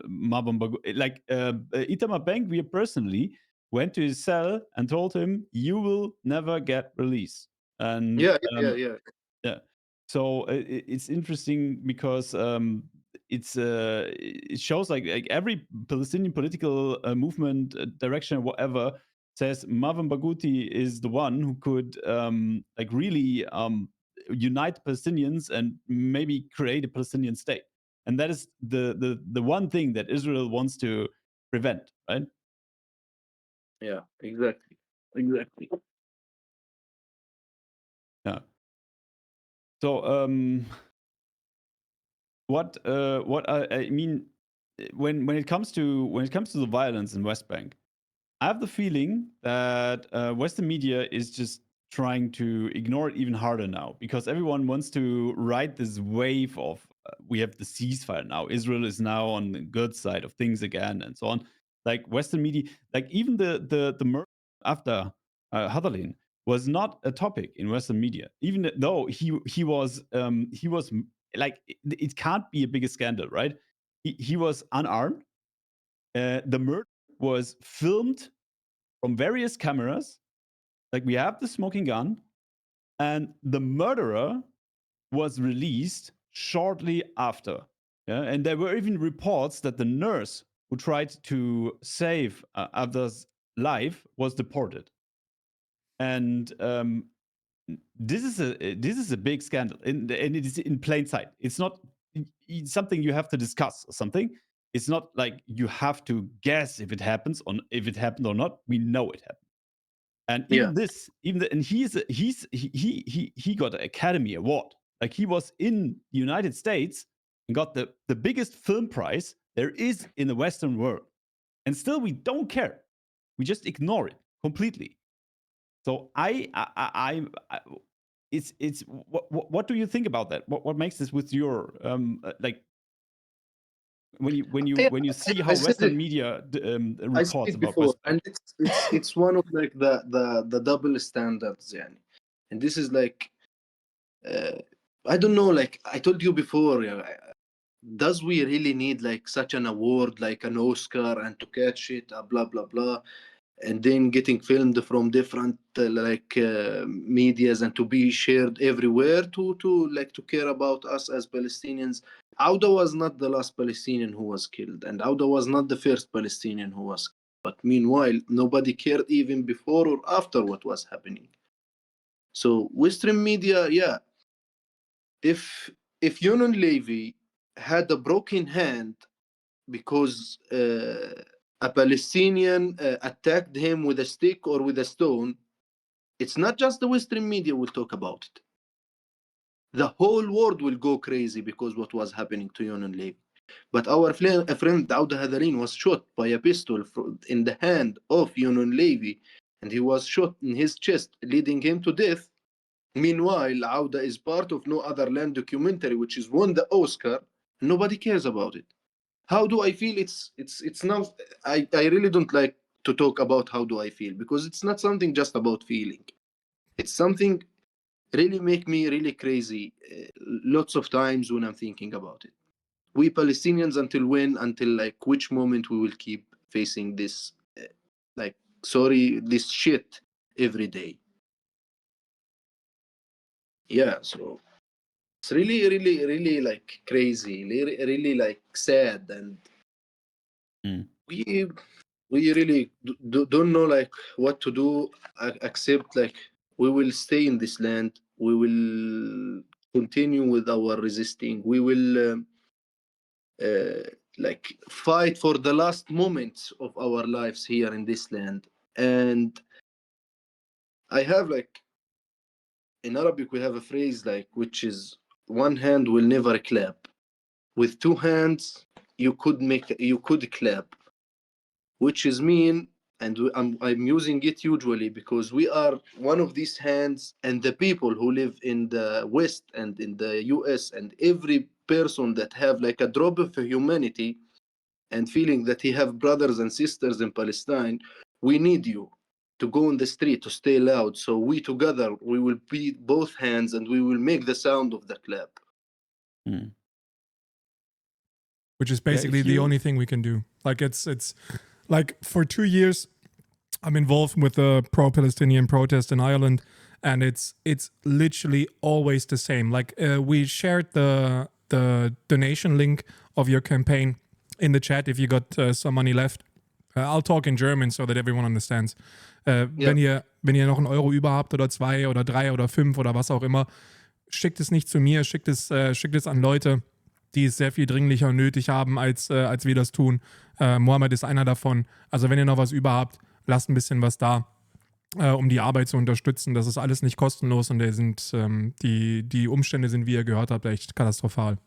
Marwan Barghouti, like Itamar Ben Gvir personally went to his cell and told him, "You will never get released." And yeah. So it's interesting because it shows like every Palestinian political movement, direction, whatever, says Marwan Barghouti is the one who could like really unite Palestinians and maybe create a Palestinian state. And that is the one thing that Israel wants to prevent, right? Yeah, exactly. Yeah. So what I mean, when it comes to the violence in West Bank, I have the feeling that Western media is just trying to ignore it even harder now, because everyone wants to ride this wave of we have the ceasefire now. Israel is now on the good side of things again, and so on. Like Western media, like even the murder after Hadarin was not a topic in Western media, even though he was like it can't be a bigger scandal, right? He was unarmed. The murder was filmed from various cameras. Like we have the smoking gun, and the murderer was released shortly after. Yeah, and there were even reports that the nurse who tried to save others' life was deported. And this is a big scandal, and it is in plain sight. It's not something you have to discuss or something. It's not like you have to guess if it happens or if it happened or not. We know it happened. And even and he got an Academy Award. Like he was in the United States and got the biggest film prize there is in the Western world. And still we don't care. We just ignore it completely. So it's what do you think about that? What makes this with your like when you see how Western media I reports said about before, West and it's one of like the double standards, yani. And this is like I don't know, like I told you before, does we really need like such an award like an Oscar and to catch it, blah blah blah, and then getting filmed from different medias and to be shared everywhere to like to care about us as Palestinians. Auda was not the last Palestinian who was killed, and Auda was not the first Palestinian who was killed. But meanwhile, nobody cared even before or after what was happening. So Western media, yeah, if Yonon Levy had a broken hand because a Palestinian attacked him with a stick or with a stone, it's not just the Western media will talk about it. The whole world will go crazy because what was happening to Yonon Levy. But our friend Auda Hadarin was shot by a pistol in the hand of Yonon Levy, and he was shot in his chest, leading him to death. Meanwhile, Auda is part of No Other Land documentary, which is won the Oscar. Nobody cares about it. How do I feel? It's now. I really don't like to talk about how do I feel, because it's not something just about feeling. It's something really make me really crazy lots of times when I'm thinking about it. We Palestinians, until when? Until like which moment we will keep facing this, this shit every day? Yeah, so it's really, really, really like crazy, really, really like sad, and we really don't know like what to do, except like we will stay in this land. We will continue with our resisting. We will like fight for the last moments of our lives here in this land. And I have like in Arabic we have a phrase like which is one hand will never clap. With two hands you could clap, which is mean, and I'm using it usually because we are one of these hands, and the people who live in the West and in the US and every person that have like a drop of humanity and feeling that he have brothers and sisters in Palestine, we need you to go on the street to stay loud. So we together, we will beat both hands and we will make the sound of the clap. Which is basically the only thing we can do. Like it's like for 2 years, I'm involved with the pro-Palestinian protest in Ireland, and it's literally always the same. Like we shared the donation link of your campaign in the chat if you got some money left. I'll talk in German so that everyone understands. Wenn ihr noch einen Euro über habt oder 2 oder 3 oder 5 oder was auch immer, schickt es nicht zu mir, schickt es an Leute, die es sehr viel dringlicher nötig haben, als wir das tun. Mohammed ist einer davon. Also wenn ihr noch was über habt, lasst ein bisschen was da, um die Arbeit zu unterstützen. Das ist alles nicht kostenlos, und die Umstände sind, wie ihr gehört habt, echt katastrophal.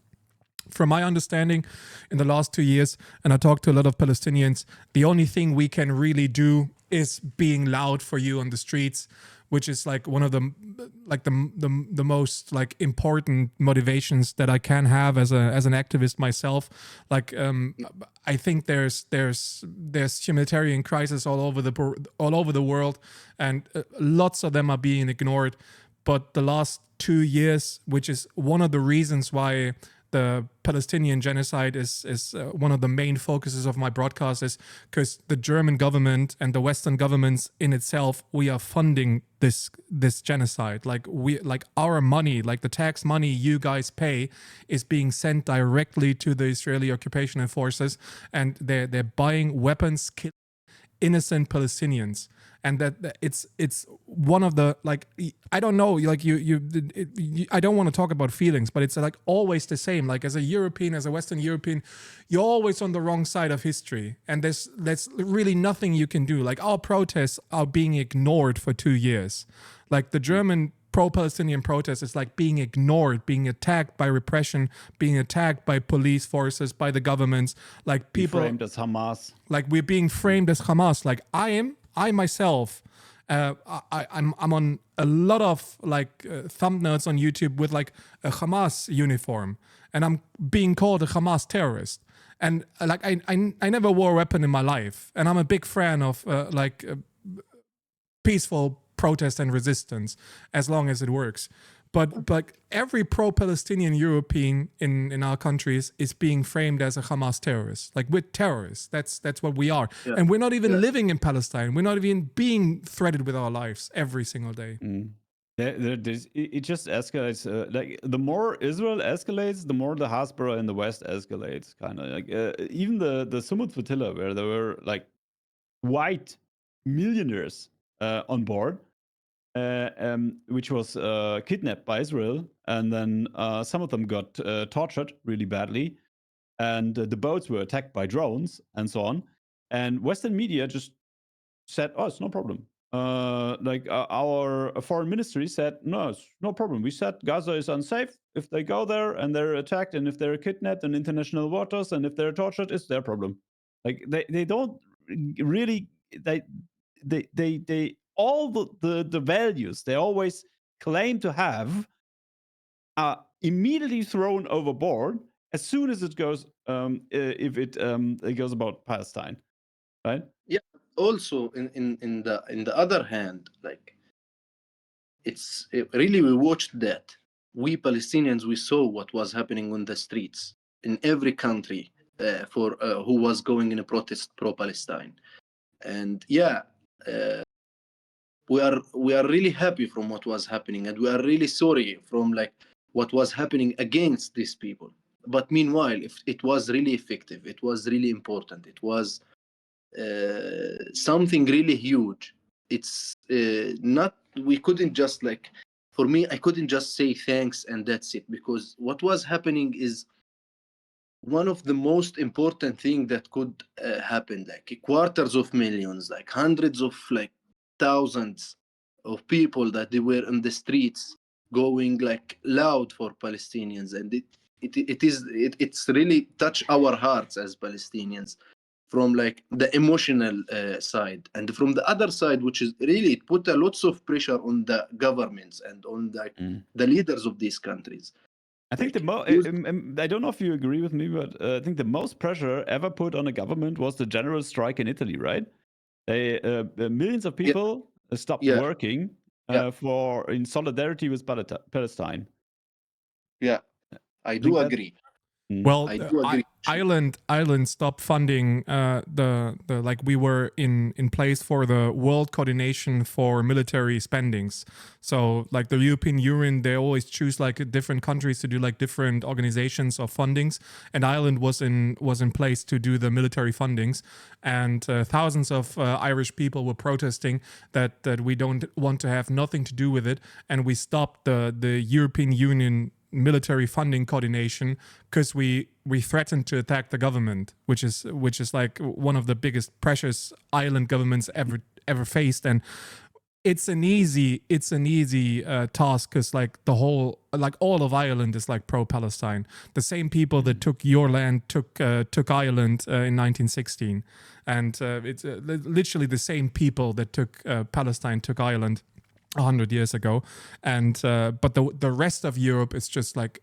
From my understanding, in the last 2 years, and I talked to a lot of Palestinians, the only thing we can really do is being loud for you on the streets. which is like one of the most like important motivations that I can have as an activist myself. Like I think there's humanitarian crisis all over the world, and lots of them are being ignored. But the last 2 years, which is one of the reasons why the Palestinian genocide is one of the main focuses of my broadcast, is because the German government and the Western governments in itself, we are funding this genocide. Like our money, like the tax money you guys pay, is being sent directly to the Israeli occupation forces, and they're buying weapons, killing innocent Palestinians. And that it's one of the, like, I don't know, like I don't want to talk about feelings, but it's like always the same. Like as a European, as a Western European, you're always on the wrong side of history, and there's really nothing you can do. Like our protests are being ignored for 2 years. Like the German pro-Palestinian protest is like being ignored, being attacked by repression, being attacked by police forces, by the governments. Like people framed as Hamas. Like we're being framed as Hamas. Like I myself, I'm on a lot of like thumbnails on YouTube with like a Hamas uniform, and I'm being called a Hamas terrorist. And like I never wore a weapon in my life, and I'm a big fan of peaceful protest and resistance as long as it works. But every pro-Palestinian European in our countries is being framed as a Hamas terrorist. Like we're terrorists. That's what we are. Yeah. And we're not even living in Palestine. We're not even being threatened with our lives every single day. It just escalates. Like the more Israel escalates, the more the Hasbara in the West escalates. Kind of like even the Sumud flotilla, where there were like white millionaires on board, which was kidnapped by Israel, and then some of them got tortured really badly, and the boats were attacked by drones and so on. And Western media just said, "Oh, it's no problem." Our foreign ministry said, "No, it's no problem. We said Gaza is unsafe if they go there and they're attacked, and if they're kidnapped in international waters, and if they're tortured, it's their problem." Like they don't really they all the values they always claim to have are immediately thrown overboard as soon as it goes if it goes about Palestine, right? Yeah. Also, in the other hand, like really we watched that. We Palestinians, we saw what was happening on the streets in every country for who was going in a protest pro-Palestine, and we are really happy from what was happening, and we are really sorry from like what was happening against these people. But meanwhile, if it was really effective, it was really important, it was something really huge. It's not, we couldn't just like, for me, I couldn't just say thanks and that's it, because what was happening is one of the most important thing that could happen. Like quarters of millions, like hundreds of like thousands of people that they were in the streets going like loud for Palestinians, and it's really touched our hearts as Palestinians from like the emotional side, and from the other side, which is really, it put a lots of pressure on the governments and on the leaders of these countries. I think I don't know if you agree with me, but I think the most pressure ever put on a government was the general strike in Italy, right? They millions of people stopped working in solidarity with Palestine. Yeah, I do agree. Well, Ireland stopped funding the like we were in place for the World Coordination for Military Spendings. So like the European Union, they always choose like different countries to do like different organizations or fundings, and Ireland was in place to do the military fundings, and thousands of Irish people were protesting that we don't want to have nothing to do with it, and we stopped the European Union military funding coordination because we threatened to attack the government, which is like one of the biggest pressures Ireland governments ever faced. And it's an easy task because like the whole, like all of Ireland is like pro-Palestine. The same people that took your land took Ireland in 1916, and it's literally the same people that took Palestine took Ireland. 100 years ago, and but the rest of Europe is just like,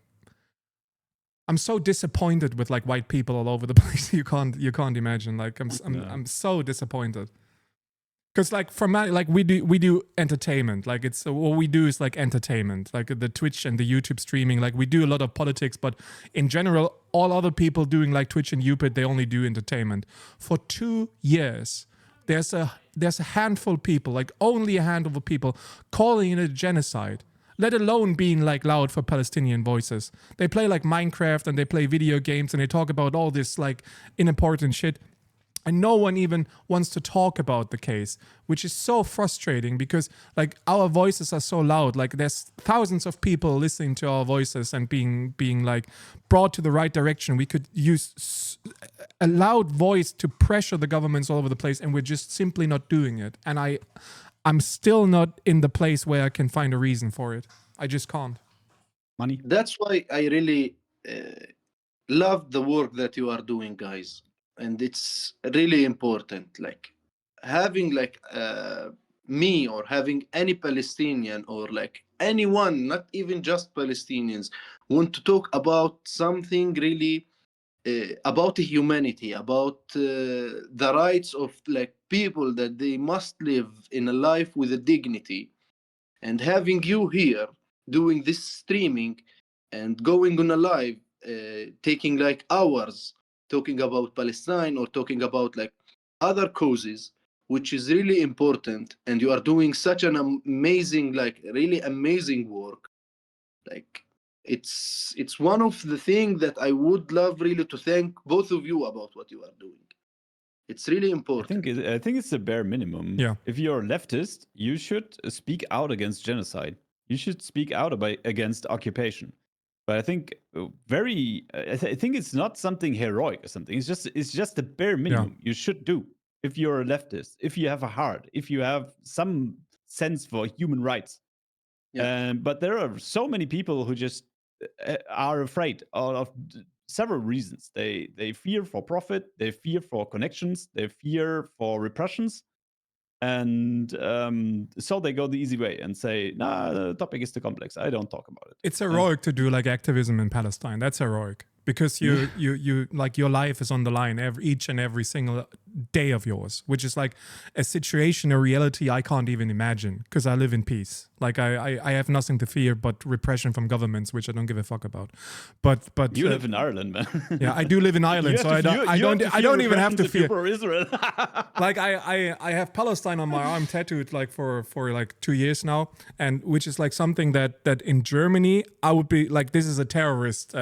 I'm so disappointed with like white people all over the place. You can't imagine. Like I'm so disappointed. Because like for like we do entertainment. Like it's what we do is like entertainment. Like the Twitch and the YouTube streaming. Like we do a lot of politics, but in general, all other people doing like Twitch and YouTube, they only do entertainment. For 2 years, there's a handful of people, like only a handful of people, calling it a genocide. Let alone being like loud for Palestinian voices. They play like Minecraft and they play video games and they talk about all this like unimportant shit. And no one even wants to talk about the case, which is so frustrating because like our voices are so loud. Like there's thousands of people listening to our voices and being like brought to the right direction. We could use a loud voice to pressure the governments all over the place, and we're just simply not doing it. And I'm still not in the place where I can find a reason for it. I just can't. Money. That's why I really love the work that you are doing, guys. And it's really important, like having like me or having any Palestinian or like anyone, not even just Palestinians, want to talk about something really about humanity, about the rights of like people, that they must live in a life with a dignity. And having you here doing this streaming and going on a live, taking like hours talking about Palestine or talking about like other causes, which is really important. And you are doing such an amazing, like really amazing work. Like it's one of the things that I would love really to thank both of you about what you are doing. It's really important. I think it's the bare minimum. Yeah. If you're a leftist, you should speak out against genocide. You should speak out against occupation. But I think I think it's not something heroic or something. It's just the bare minimum you should do if you're a leftist, if you have a heart, if you have some sense for human rights. Yeah. But there are so many people who just are afraid of several reasons. They fear for profit, they fear for connections, they fear for repressions. And so they go the easy way and say, nah, the topic is too complex. I don't talk about it. It's heroic to do like activism in Palestine. That's heroic because you like your life is on the line each and every single day of yours, which is like a situation, a reality I can't even imagine because I live in peace. Like I have nothing to fear but repression from governments, which I don't give a fuck about. But you live in Ireland, man. Yeah, I do live in Ireland, so I don't even have to fear. For Israel. Like I have Palestine on my arm tattooed like for like 2 years now, and which is like something that in Germany I would be like, this is a terrorist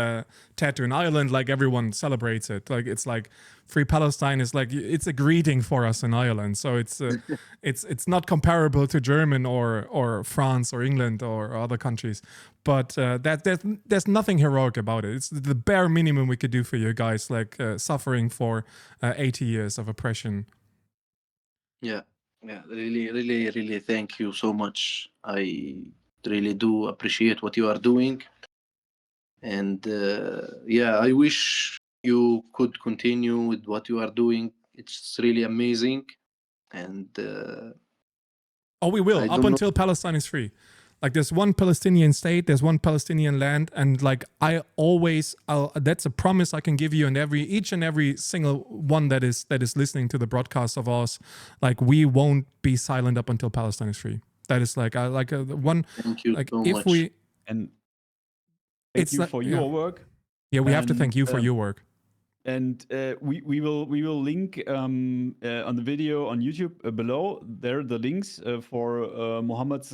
tattoo. In Ireland, like everyone celebrates it. Like it's like Free Palestine is like, it's a greeting for us in Ireland. So it's not comparable to German or France or England or other countries. But there's nothing heroic about it. It's the bare minimum we could do for you guys, like suffering for 80 years of oppression. Yeah, really, really, really thank you so much. I really do appreciate what you are doing. And I wish you could continue with what you are doing. It's really amazing. And we will, up until Palestine is free. Like there's one Palestinian state, there's one Palestinian land, and like that's a promise I can give you, and each and every single one that is listening to the broadcast of ours, like we won't be silent up until Palestine is free. That is like one. Thank you like so if much. we and thank you for your work. Yeah, we have to thank you for your work. And we will link on the video on YouTube below. There are the links for Mohammed's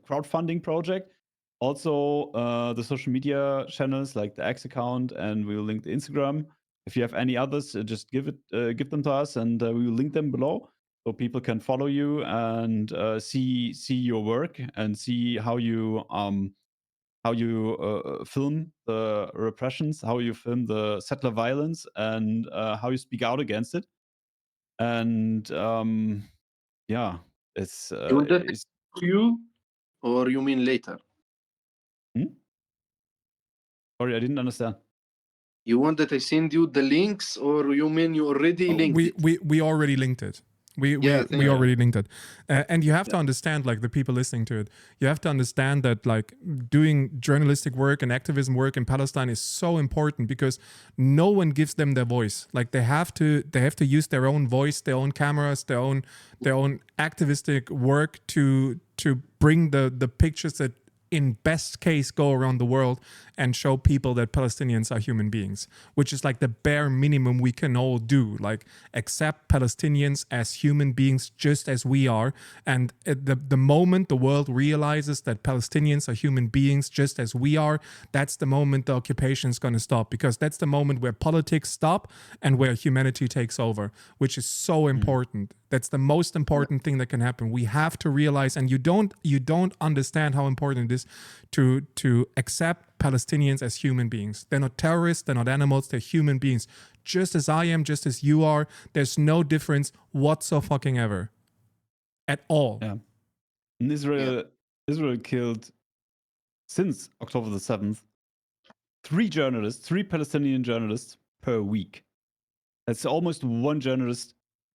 crowdfunding project. Also the social media channels like the X account, and we will link the Instagram. If you have any others, just give them to us, and we will link them below so people can follow you and see your work and see how you film the repressions, how you film the settler violence, and how you speak out against it. And it's You want that to you, or you mean later? Sorry, I didn't understand. You want that I send you the links, or you mean you already linked it? We already linked it. Yeah, I think we Yeah. already linked it, and you have to understand, like the people listening to it, you have to understand that like doing journalistic work and activism work in Palestine is so important because no one gives them their voice. Like they have to use their own voice, their own cameras, their own activistic work to bring the pictures that in best case go around the world and show people that Palestinians are human beings, which is like the bare minimum we can all do, like accept Palestinians as human beings just as we are. And at the moment the world realizes that Palestinians are human beings just as we are, that's the moment the occupation is going to stop, because that's the moment where politics stop and where humanity takes over, which is so important. That's the most important thing that can happen. We have to realize, and you don't understand how important it is to accept Palestinians as human beings. They're not terrorists, they're not animals, they're human beings. Just as I am, just as you are. There's no difference whatsoever at all. Yeah. And Israel killed, since October the 7th, 3 Palestinian journalists per week. That's almost one journalist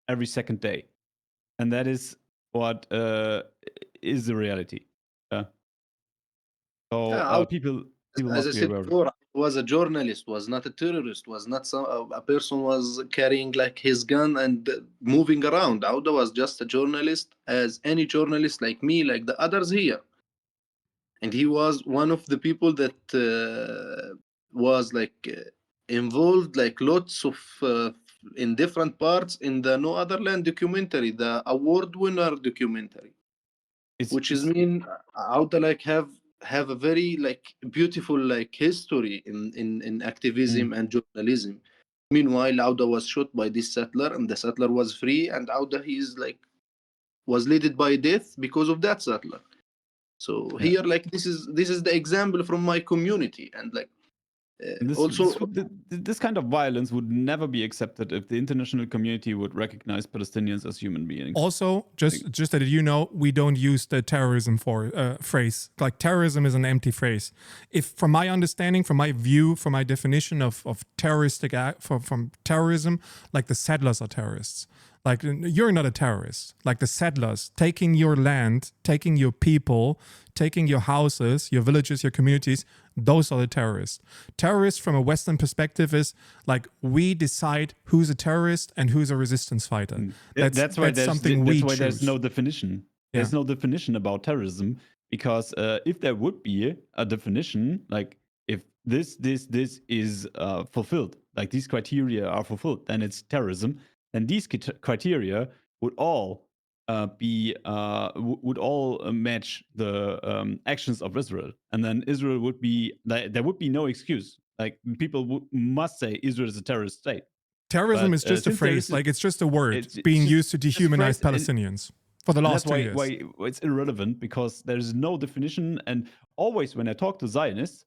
every second day. And that is what is the reality. Yeah. So Yeah, people as I must be said aware of it. before, was a journalist, was not a terrorist, was not a person was carrying like his gun and moving around. Auda was just a journalist, as any journalist like me, like the others here. And he was one of the people that was like involved like lots of in different parts in the No Other Land documentary, the award winner documentary, which is mean Auda like have a very like beautiful like history in activism and journalism. Meanwhile, Auda was shot by this settler, and the settler was free, and Auda he's like was leaded by death because of that settler. So Yeah. here, like this is the example from my community, and like This kind of violence would never be accepted if the international community would recognize Palestinians as human beings. Also, just that you know, we don't use the terrorism phrase. Like terrorism is an empty phrase. If, from my understanding, from my view, from my definition of terroristic act, from terrorism, like the settlers are terrorists. Like you're not a terrorist. Like the settlers taking your land, taking your people, taking your houses, your villages, your communities, those are the terrorists. Terrorists from a Western perspective is like we decide who's a terrorist and who's a resistance fighter. That's why there's no definition. There's no definition about terrorism, because if there would be a definition, like if this is fulfilled, like these criteria are fulfilled, then it's terrorism. Then these criteria would all match the actions of Israel, and then Israel would be like, there would be no excuse. Like people must say Israel is a terrorist state. Terrorism is just a phrase, like it's just a word being used to dehumanize Palestinians for the last 2 years. That's why it's irrelevant, because there's no definition. And always when I talk to Zionists,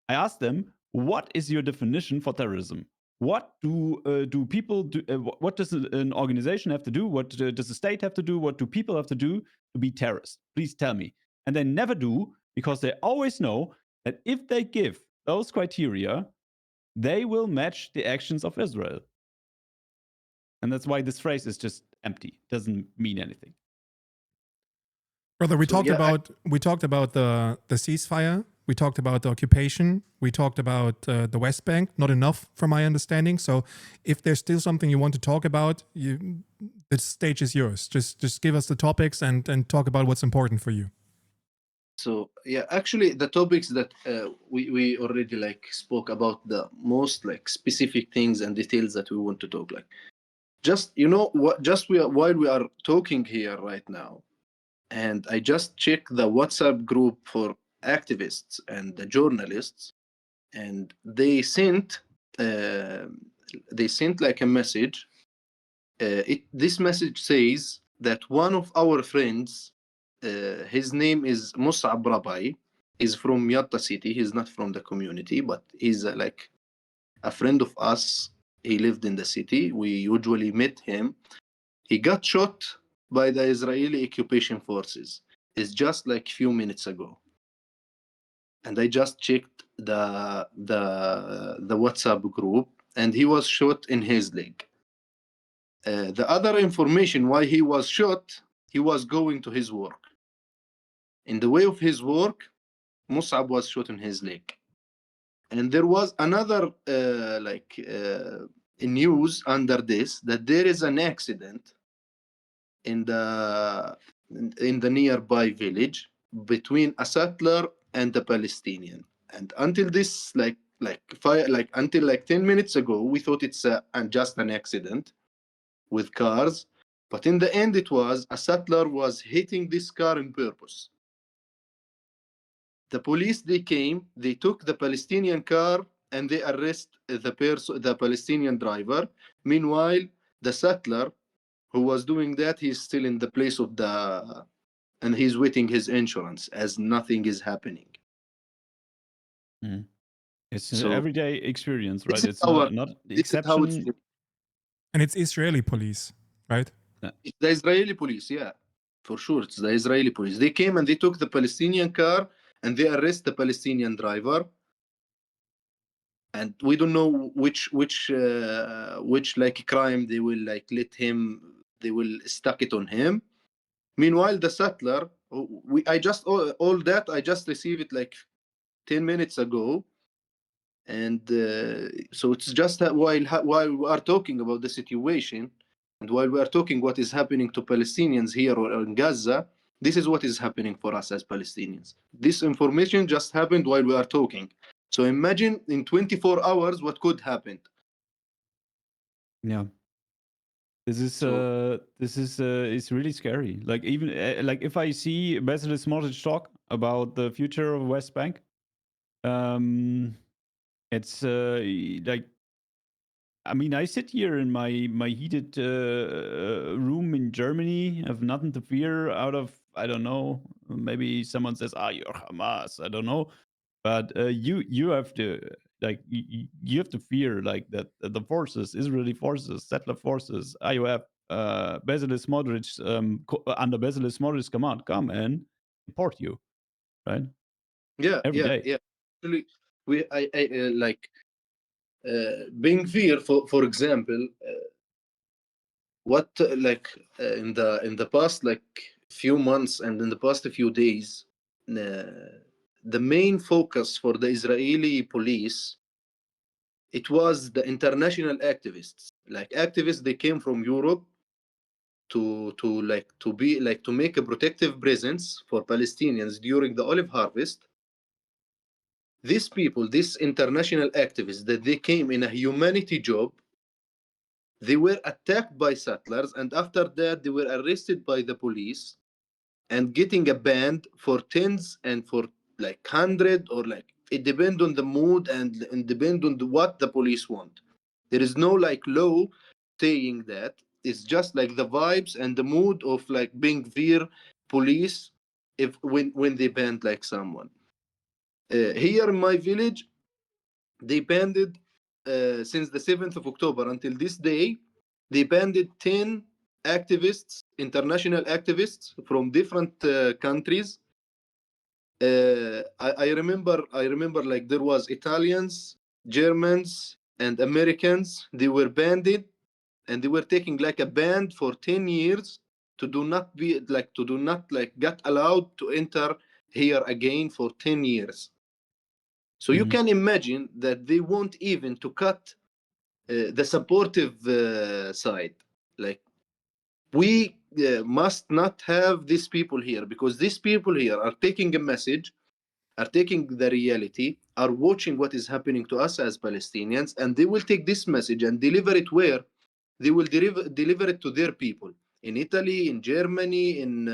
I ask them, what is your definition for terrorism? What do people do? What does an organization have to do? What does the state have to do? What do people have to do to be terrorists? Please tell me. And they never do, because they always know that if they give those criteria, they will match the actions of Israel. And that's why this phrase is just empty. Doesn't mean anything. Brother, we talked about the ceasefire. We talked about the occupation. We talked about the West Bank. Not enough, from my understanding. So, if there's still something you want to talk about, the stage is yours. Just give us the topics and talk about what's important for you. So yeah, actually, the topics that we already like spoke about, the most like specific things and details that we want to talk, like just while we are talking here right now, and I just checked the WhatsApp group for activists and the journalists, and they sent like a message. This message says that one of our friends, his name is Mus'ab Rabai, is from Yatta city. He's not from the community, but he's like a friend of us. He lived in the city. We usually met him. He got shot by the Israeli occupation forces. It's just like few minutes ago. And I just checked the WhatsApp group, and he was shot in his leg. The other information why he was shot, he was going to his work. In the way of his work, Mus'ab was shot in his leg. And there was another news under this, that there is an accident in the nearby village between a settler and a Palestinian. And until this until 10 minutes ago, we thought it's just an accident with cars, but in the end it was a settler was hitting this car on purpose. The police, they came, they took the Palestinian car and they arrest the Palestinian driver. Meanwhile, the settler who was doing that, he's still in the place of and he's waiting his insurance as nothing is happening. It's So, an everyday experience, right? this is It's our- not the This is how it's exception. And it's Israeli police, right? It's the Israeli police, yeah, for sure. It's the Israeli police. They came and they took the Palestinian car and they arrest the Palestinian driver. And we don't know which like crime they will like let him. They will stuck it on him. Meanwhile, the settler, I just all that I just received it like 10 minutes ago. And so it's just that while we are talking about the situation, and while we are talking what is happening to Palestinians here or in Gaza, this is what is happening for us as Palestinians. This information just happened while we are talking. So imagine in 24 hours what could happen. Yeah. This is it's really scary. Like even like if I see Basil Smotrich talk about the future of West Bank, it's like, I mean, I sit here in my heated room in Germany, have nothing to fear out of, I don't know, maybe someone says, you're Hamas, I don't know, but you have to like you have to fear like that the forces, Israeli forces, settler forces, IOF, Basil Smotrich, under Basil Smotrich's command, come and deport you, right? Yeah, Every day. yeah. Actually, I like being fear, for example, what in the past like few months and in the past few days, the main focus for the Israeli police, it was the international activists. Like activists, they came from Europe to make a protective presence for Palestinians during the olive harvest. These people, these international activists, that they came in a humanity job, they were attacked by settlers, and after that they were arrested by the police and getting a band for tens and for like 100, or like it depends on the mood and depend on what the police want. There is no like law saying that. It's just like the vibes and the mood of like being fear police if when they banned like someone. Here in my village, they banned since the 7th of October until this day, they banned 10 activists, international activists from different countries. I remember like there was Italians, Germans, and Americans. They were banned, and they were taking like a ban for 10 years to do not get allowed to enter here again for 10 years. So you can imagine that they won't even to cut the supportive side. Like we must not have these people here, because these people here are taking a message, are taking the reality, are watching what is happening to us as Palestinians, and they will take this message and deliver it where they will deliver it to their people in Italy, in Germany, in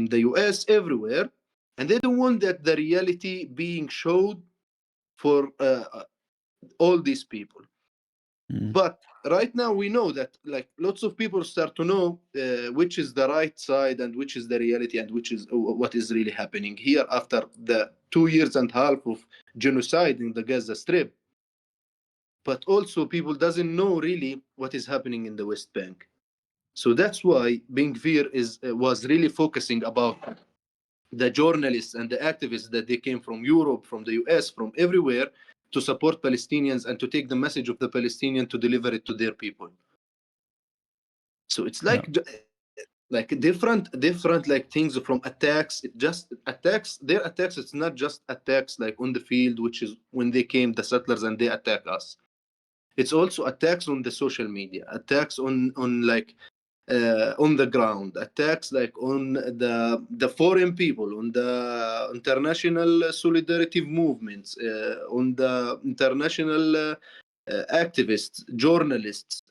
the US, everywhere. And they don't want that the reality being showed for all these people. But right now we know that like lots of people start to know which is the right side and which is the reality and which is what is really happening here after the 2.5 years of genocide in the Gaza Strip. But also people doesn't know really what is happening in the West Bank. So that's why Ben Gvir was really focusing about the journalists and the activists that they came from Europe, from the US, from everywhere, to support Palestinians and to take the message of the Palestinian to deliver it to their people. So it's like different like things from attacks. It just attacks, their attacks. It's not just attacks like on the field, which is when they came, the settlers, and they attack us. It's also attacks on the social media, attacks on the ground, attacks like on the foreign people, on the international solidarity movements, on the international activists, journalists,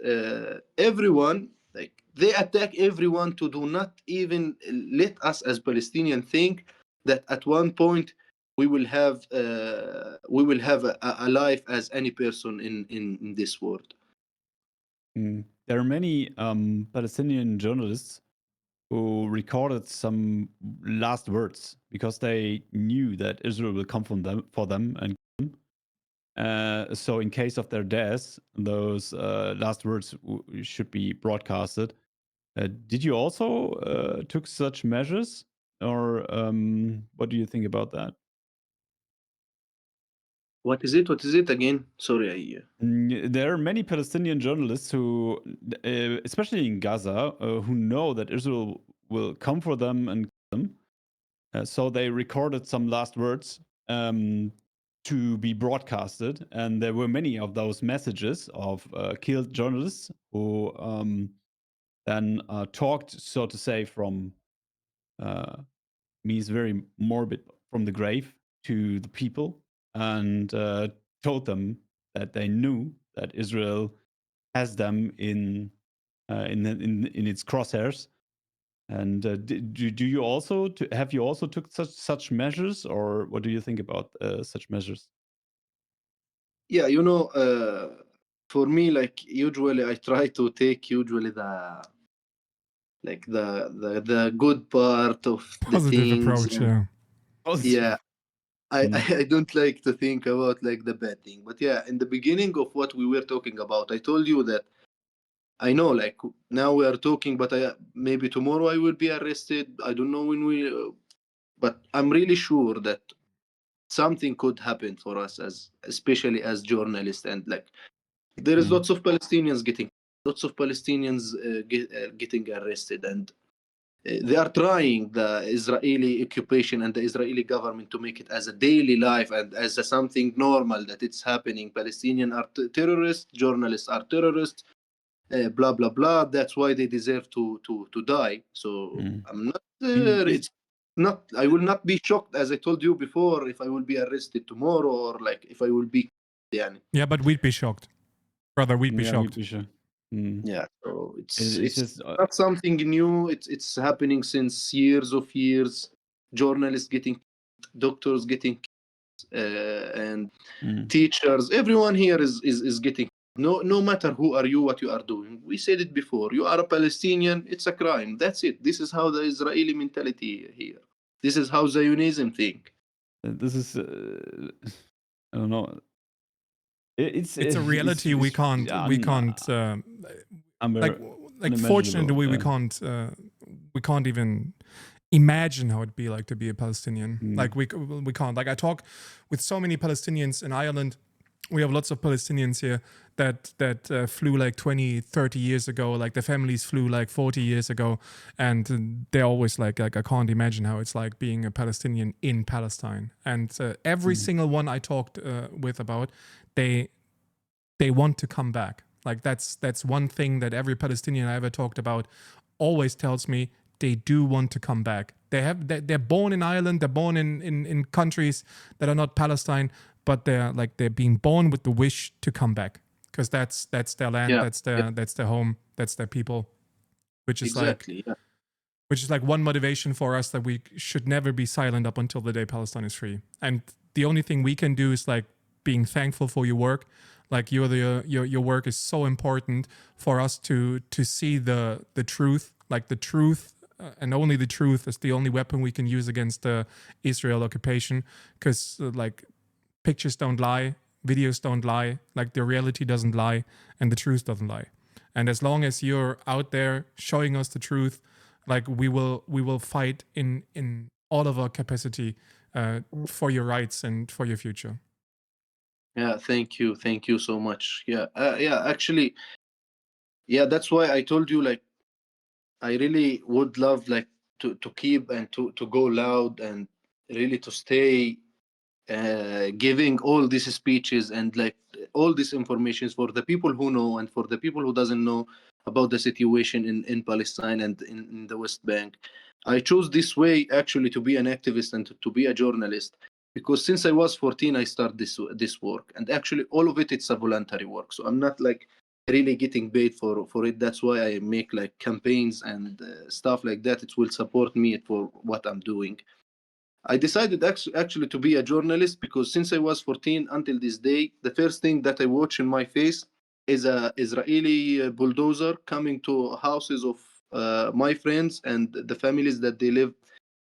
everyone. Like they attack everyone to do not even let us as Palestinians think that at one point we will have a life as any person in this world. There are many Palestinian journalists who recorded some last words because they knew that Israel will come for them and kill them. So in case of their deaths, those last words should be broadcasted. Did you also took such measures, or what do you think about that? What is it? What is it again? Sorry, There are many Palestinian journalists who, especially in Gaza, who know that Israel will come for them and kill them. So they recorded some last words to be broadcasted, and there were many of those messages of killed journalists who then talked, so to say, from means very morbid, from the grave to the people, and told them that they knew that Israel has them in its crosshairs. And do you also have you also took such measures, or what do you think about such measures? yeah. For me, like usually, I try to take usually the good part of the Positive things. approach, yeah. Yeah, I, Mm. I don't like to think about like the bad thing. But yeah, in the beginning of what we were talking about, I told you that I know like now we are talking, but maybe tomorrow I will be arrested. I don't know when but I'm really sure that something could happen for us, as especially as journalists, and like there is Mm. lots of Palestinians getting arrested, and they are trying, the Israeli occupation and the Israeli government, to make it as a daily life and as something normal that it's happening. Palestinians are terrorists, journalists are terrorists, blah blah blah. That's why they deserve to die. So Mm. I'm not. Is- It's not. I will not be shocked, as I told you before, if I will be arrested tomorrow, or like if I will be. Yeah, but we'd be shocked. Brother, we'd be yeah, shocked. be sure. Mm. Yeah. So It's it's just not something new. It's happening since years of years. Journalists getting, doctors getting, and mm. teachers. Everyone here is getting. No matter who are you, what you are doing. We said it before. You are a Palestinian. It's a crime. That's it. This is how the Israeli mentality here. This is how Zionism think. This is I don't know. It's It's a reality we can't like fortunately we can't even imagine how it'd be like to be a Palestinian. Like we can't. Like I talk with so many Palestinians in Ireland. We have lots of Palestinians here that flew like 20, 30 years ago. Like their families flew like 40 years ago, and they're always like I can't imagine how it's like being a Palestinian in Palestine. And every single one I talked with about, they want to come back. Like that's one thing that every Palestinian I ever talked about always tells me. They do want to come back. They're born in Ireland. They're born in countries that are not Palestine, but they're being born with the wish to come back, because that's their land. Yeah. That's their home. That's their people. Which is Exactly. like one motivation for us, that we should never be silent up until the day Palestine is free. And the only thing we can do is like being thankful for your work. Like your work is so important for us to see the truth, like the truth, and only the truth is the only weapon we can use against the Israel occupation. Because like pictures don't lie, videos don't lie, like the reality doesn't lie, and the truth doesn't lie. And as long as you're out there showing us the truth, like we will fight in all of our capacity for your rights and for your future. Yeah, thank you so much. Actually, yeah, that's why I told you, like, I really would love, like, to keep and to go loud and really to stay giving all these speeches and, like, all these informations for the people who know and for the people who doesn't know about the situation in Palestine and in the West Bank. I chose this way actually to be an activist and to be a journalist, because since I was 14 I started this work, and actually all of it's a voluntary work, so I'm not like really getting paid for it. That's why I make like campaigns and stuff like that. It will support me for what I'm doing. I decided actually to be a journalist because since I was 14 until this day, the first thing that I watch in my face is a Israeli bulldozer coming to houses of my friends and the families that they live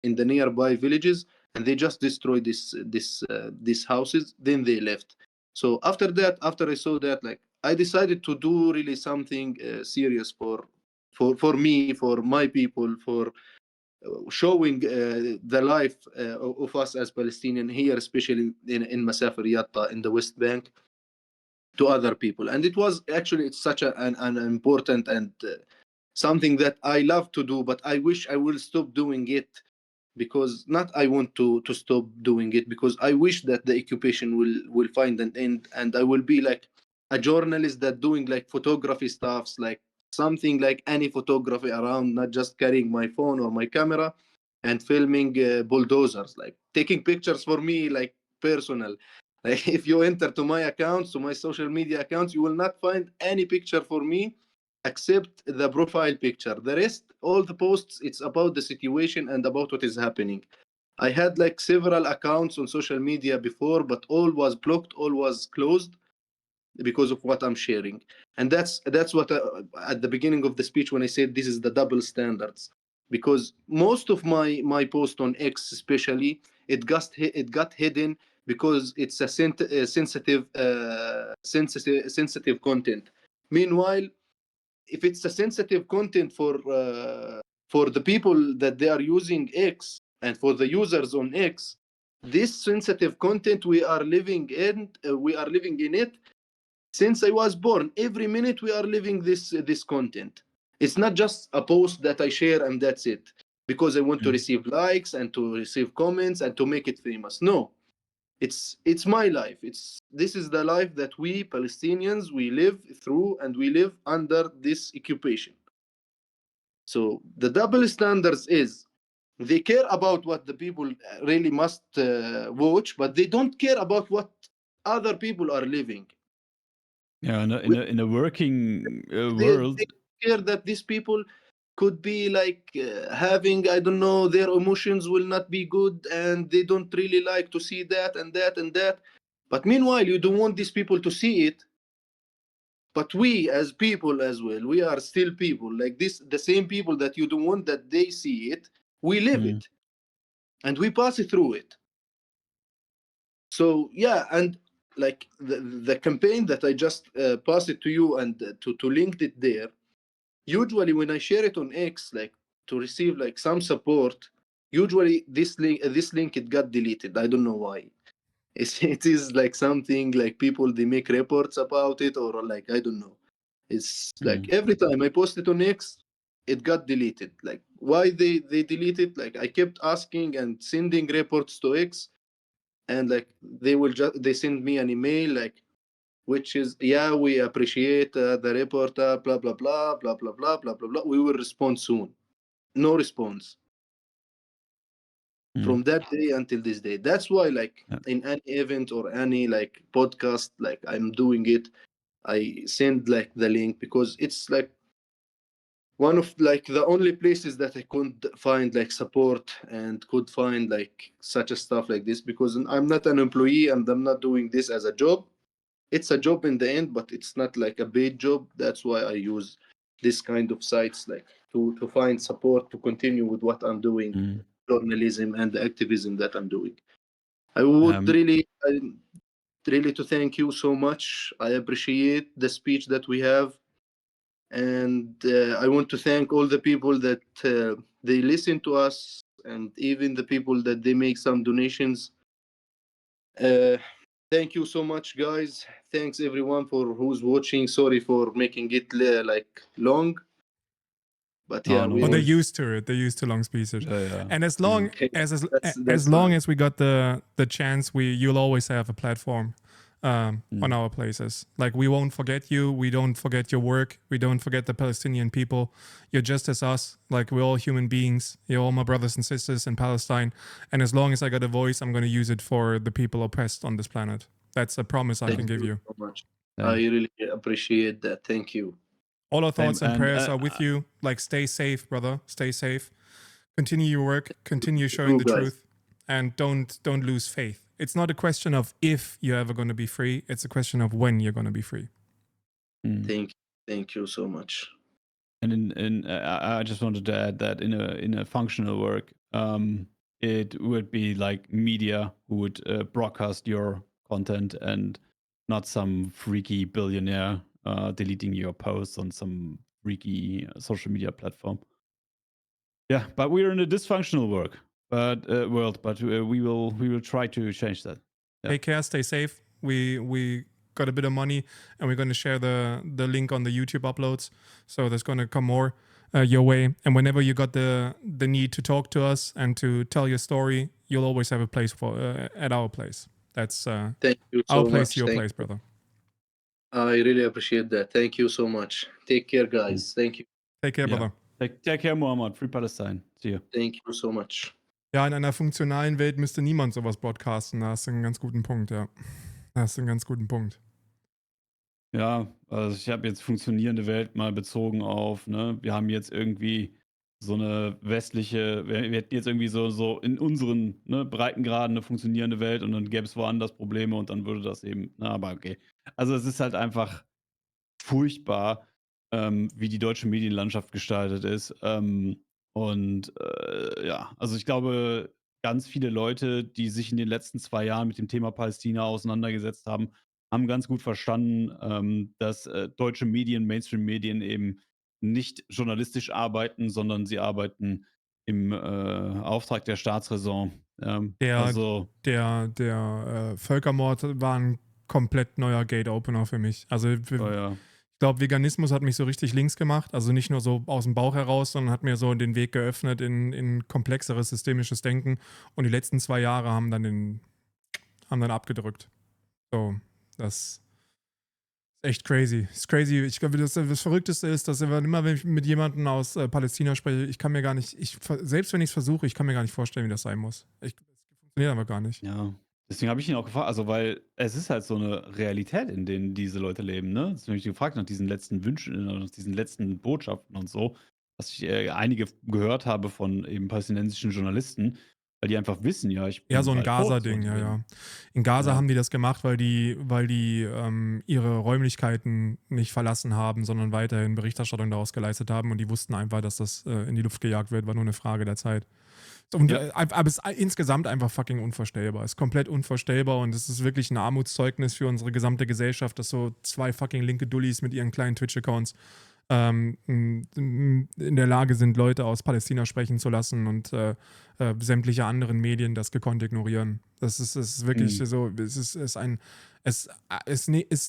in the nearby villages, and they just destroyed these houses. Then they left. So after that, after I saw that, like, I decided to do really something serious for me, for my people, for showing the life of us as Palestinian here, especially in Masafer Yatta in the West Bank, to other people. And it was actually, it's such an important and something that I love to do, but I wish I will stop doing it, because not I want to stop doing it, because I wish that the occupation will find an end, and I will be like a journalist that doing like photography stuffs, like something like any photography around, not just carrying my phone or my camera and filming bulldozers, like taking pictures for me, like personal. Like, if you enter to my accounts, to my social media accounts, you will not find any picture for me except the profile picture. The rest, all the posts, it's about the situation and about what is happening. I had like several accounts on social media before, but all was blocked, all was closed because of what I'm sharing. And that's what at the beginning of the speech when I said this is the double standards, because most of my post on X especially, it got hidden because it's a sensitive content. Meanwhile, if it's a sensitive content for the people that they are using X and for the users on X, this sensitive content we are living in it since I was born. Every minute we are living this content. It's not just a post that I share and that's it, because I want to Mm. receive likes and to receive comments and to make it famous. No, it's my life. This is the life that we Palestinians we live through, and we live under this occupation. So the double standards is they care about what the people really must watch, but they don't care about what other people are living. Yeah, We, in a working they world. care that these people could be like having, I don't know, their emotions will not be good, and they don't really like to see that and that and that. But meanwhile, you don't want these people to see it. But we as people as well, we are still people like this. The same people that you don't want that they see it, we live Mm. it and we pass through it. So yeah, and like the campaign that I just passed it to you and to link it there. Usually when I share it on X, like to receive like some support, usually this link it got deleted. I don't know why. It is like something like people they make reports about it, or like I don't know. It's like Mm. every time I post it on X, it got deleted. Like why they delete it? Like I kept asking and sending reports to X, and like they send me an email like, which is, yeah, we appreciate the report, blah blah blah blah blah blah blah blah blah. We will respond soon. No response Mm. from that day until this day. That's why, like, Yeah. in any event or any like podcast, like I'm doing it, I send like the link, because it's like one of like the only places that I could find like support and could find like such a stuff like this, because I'm not an employee and I'm not doing this as a job. It's a job in the end, but it's not like a paid job. That's why I use this kind of sites, like to find support to continue with what I'm doing, Mm. journalism and the activism that I'm doing. I would Um, really to thank you so much. I appreciate the speech that we have, and I want to thank all the people that they listen to us, and even the people that they make some donations. Uh, Thank you so much, guys. Thanks everyone for who's watching. Sorry for making it like long, but No, yeah, no we Well, they're worries. used to it. They're used to long speeches. Yeah. And as long Okay. as That's long fine. as we got the chance, you'll always have a platform on Mm. our places. Like, we won't forget you. We don't forget your work. We don't forget the Palestinian people. You're just as us. Like, we're all human beings. You're all my brothers and sisters in Palestine. And as long as I got a voice, I'm going to use it for the people oppressed on this planet. That's a promise I Thank can give you. so much. Same. I really appreciate that. Thank you. All our Same. thoughts and And, prayers are with you. Like, stay safe, brother. Stay safe. Continue your work. Continue showing the guys. truth, and don't lose faith. It's not a question of if you're ever going to be free. It's a question of when you're going to be free. Mm. Thank you so much. And I just wanted to add that in a functional work, it would be like media who would broadcast your content and not some freaky billionaire deleting your posts on some freaky social media platform. Yeah, but we're in a dysfunctional world, but we will try to change that. Yeah. Take care. Stay safe. We got a bit of money, and we're going to share the link on the YouTube uploads. So there's going to come more your way. And whenever you got the need to talk to us and to tell your story, you'll always have a place for at our place. That's Thank you so our place, much. your Thank place, brother. I really appreciate that. Thank you so much. Take care, guys. Thank you. Take care, Yeah. brother. Take care, Muhammad. Free Palestine. See you. Thank you so much. Ja, in einer funktionalen Welt müsste niemand sowas broadcasten. Da hast du einen ganz guten Punkt, ja. Da hast du einen ganz guten Punkt. Ja, also ich habe jetzt funktionierende Welt mal bezogen auf, ne, wir haben jetzt irgendwie so eine westliche, wir hätten jetzt irgendwie so in unseren, ne, Breitengraden eine funktionierende Welt und dann gäbe es woanders Probleme und dann würde das eben, na, aber okay. Also es ist halt einfach furchtbar, wie die deutsche Medienlandschaft gestaltet ist. Ja, also ich glaube, ganz viele Leute, die sich in den letzten 2 Jahren mit dem Thema Palästina auseinandergesetzt haben, haben ganz gut verstanden, dass deutsche Medien, Mainstream-Medien eben nicht journalistisch arbeiten, sondern sie arbeiten im Auftrag der Staatsräson. Also, Der Völkermord war ein komplett neuer Gate-Opener für mich. Also oh ja. ich glaube, Veganismus hat mich so richtig links gemacht. Also nicht nur so aus dem Bauch heraus, sondern hat mir so den Weg geöffnet in komplexeres systemisches Denken. Und die letzten 2 Jahre haben dann abgedrückt. So, das ist echt crazy. Ist crazy. Ich glaube, das Verrückteste ist, dass immer, wenn ich mit jemandem aus Palästina spreche, ich kann mir gar nicht, selbst wenn ich es versuche, ich kann mir gar nicht vorstellen, wie das sein muss. Das funktioniert aber gar nicht. Ja, deswegen habe ich ihn auch gefragt, also weil es ist halt so eine Realität, in denen diese Leute leben, ne? Deswegen habe ich gefragt nach diesen letzten Wünschen, nach diesen letzten Botschaften und so, dass ich einige gehört habe von eben palästinensischen Journalisten, weil die einfach wissen, ja, ich bin Ja, so ein bald tot, so, Gaza-Ding, die ja, werden- ja. In Gaza Ja. haben die das gemacht, weil die ihre Räumlichkeiten nicht verlassen haben, sondern weiterhin Berichterstattung daraus geleistet haben und die wussten einfach, dass das in die Luft gejagt wird, war nur eine Frage der Zeit. Und, Ja. aber es ist insgesamt einfach fucking unvorstellbar. Es ist komplett unvorstellbar und es ist wirklich ein Armutszeugnis für unsere gesamte Gesellschaft, dass so 2 fucking linke Dullis mit ihren kleinen Twitch-Accounts in der Lage sind, Leute aus Palästina sprechen zu lassen und sämtliche anderen Medien das gekonnt ignorieren. Das ist wirklich so, es ist ein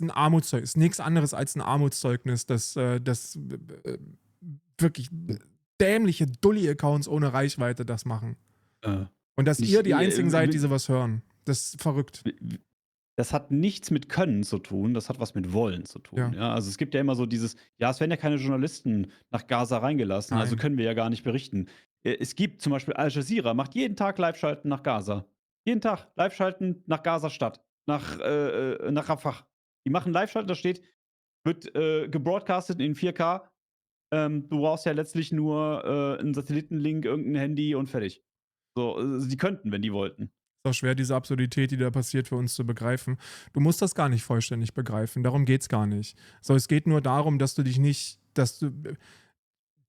Armutszeugnis, ist nichts anderes als ein Armutszeugnis, dass wirklich dämliche Dulli-Accounts ohne Reichweite das machen. Und dass ihr die einzigen seid, die sowas hören. Das ist verrückt. Das hat nichts mit Können zu tun, das hat was mit Wollen zu tun. Ja. Ja, also es gibt ja immer so dieses, ja, es werden ja keine Journalisten nach Gaza reingelassen, also Nein. können wir ja gar nicht berichten. Es gibt zum Beispiel Al Jazeera, macht jeden Tag Live-Schalten nach Gaza. Jeden Tag Live-Schalten nach Gaza-Stadt, nach Rafah. Die machen Live-Schalten, da steht, wird gebroadcastet in 4K. Du brauchst ja letztlich nur einen Satellitenlink, irgendein Handy und fertig. So, sie könnten, wenn die wollten. Ist auch schwer, diese Absurdität, die da passiert, für uns zu begreifen. Du musst das gar nicht vollständig begreifen. Darum geht es gar nicht. So, es geht nur darum, dass du dich nicht,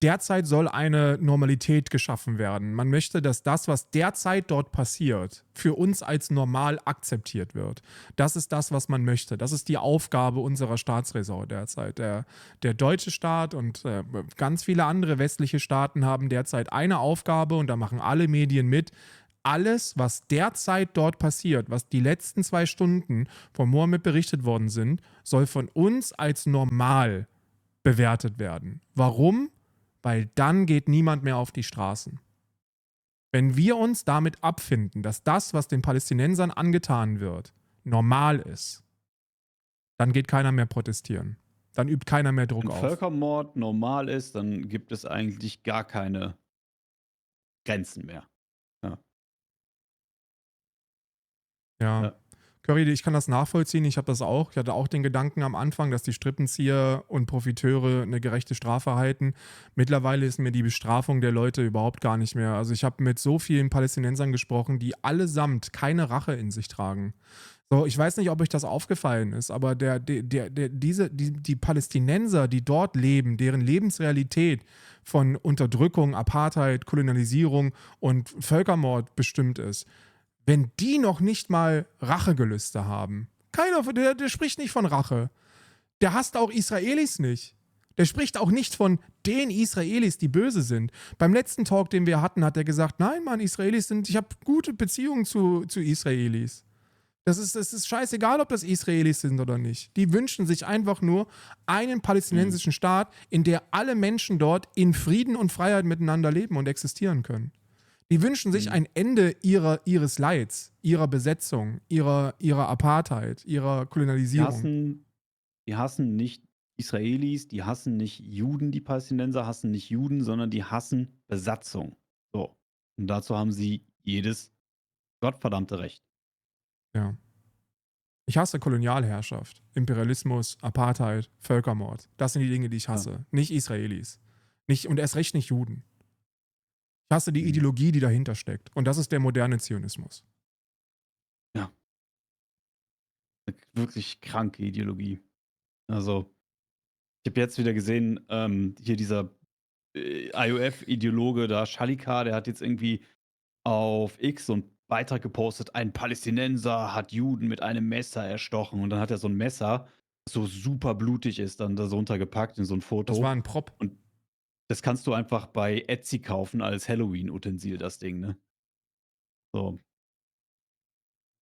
derzeit soll eine Normalität geschaffen werden. Man möchte, dass das, was derzeit dort passiert, für uns als normal akzeptiert wird. Das ist das, was man möchte. Das ist die Aufgabe unserer Staatsräson derzeit. Der deutsche Staat und ganz viele andere westliche Staaten haben derzeit eine Aufgabe und da machen alle Medien mit, alles, was derzeit dort passiert, was die letzten 2 Stunden von Mohammed berichtet worden sind, soll von uns als normal bewertet werden. Warum? Weil dann geht niemand mehr auf die Straßen. Wenn wir uns damit abfinden, dass das, was den Palästinensern angetan wird, normal ist, dann geht keiner mehr protestieren. Dann übt keiner mehr Druck Wenn auf. Völkermord normal ist, dann gibt es eigentlich gar keine Grenzen mehr. Ja. Ja. Ja. Curry, ich kann das nachvollziehen. Ich habe das auch. Ich hatte auch den Gedanken am Anfang, dass die Strippenzieher und Profiteure eine gerechte Strafe erhalten. Mittlerweile ist mir die Bestrafung der Leute überhaupt gar nicht mehr. Also ich habe mit so vielen Palästinensern gesprochen, die allesamt keine Rache in sich tragen. So, ich weiß nicht, ob euch das aufgefallen ist, aber die Palästinenser, die dort leben, deren Lebensrealität von Unterdrückung, Apartheid, Kolonialisierung und Völkermord bestimmt ist, wenn die noch nicht mal Rachegelüste haben, der spricht nicht von Rache. Der hasst auch Israelis nicht. Der spricht auch nicht von den Israelis, die böse sind. Beim letzten Talk, den wir hatten, hat er gesagt, nein, Mann, ich habe gute Beziehungen zu Israelis. Das ist scheißegal, ob das Israelis sind oder nicht. Die wünschen sich einfach nur einen palästinensischen Staat, in der alle Menschen dort in Frieden und Freiheit miteinander leben und existieren können. Die wünschen sich ein Ende ihres Leids, ihrer Besetzung, ihrer Apartheid, ihrer Kolonialisierung. Die hassen nicht Israelis, die hassen nicht Juden, die Palästinenser hassen nicht Juden, sondern die hassen Besatzung. So. Und dazu haben sie jedes gottverdammte Recht. Ja. Ich hasse Kolonialherrschaft, Imperialismus, Apartheid, Völkermord. Das sind die Dinge, die ich hasse. Ja. Nicht Israelis. Und erst recht nicht Juden. Ich hasse die Ideologie, die dahinter steckt. Und das ist der moderne Zionismus. Ja. Eine wirklich kranke Ideologie. Also, ich habe jetzt wieder gesehen, hier dieser IOF-Ideologe da, Schalika, der hat jetzt irgendwie auf X so einen Beitrag gepostet, ein Palästinenser hat Juden mit einem Messer erstochen. Und dann hat er so ein Messer, das so super blutig ist, dann da so untergepackt in so ein Foto. Das war ein Prop. Und das kannst du einfach bei Etsy kaufen als Halloween-Utensil, das Ding, ne? So.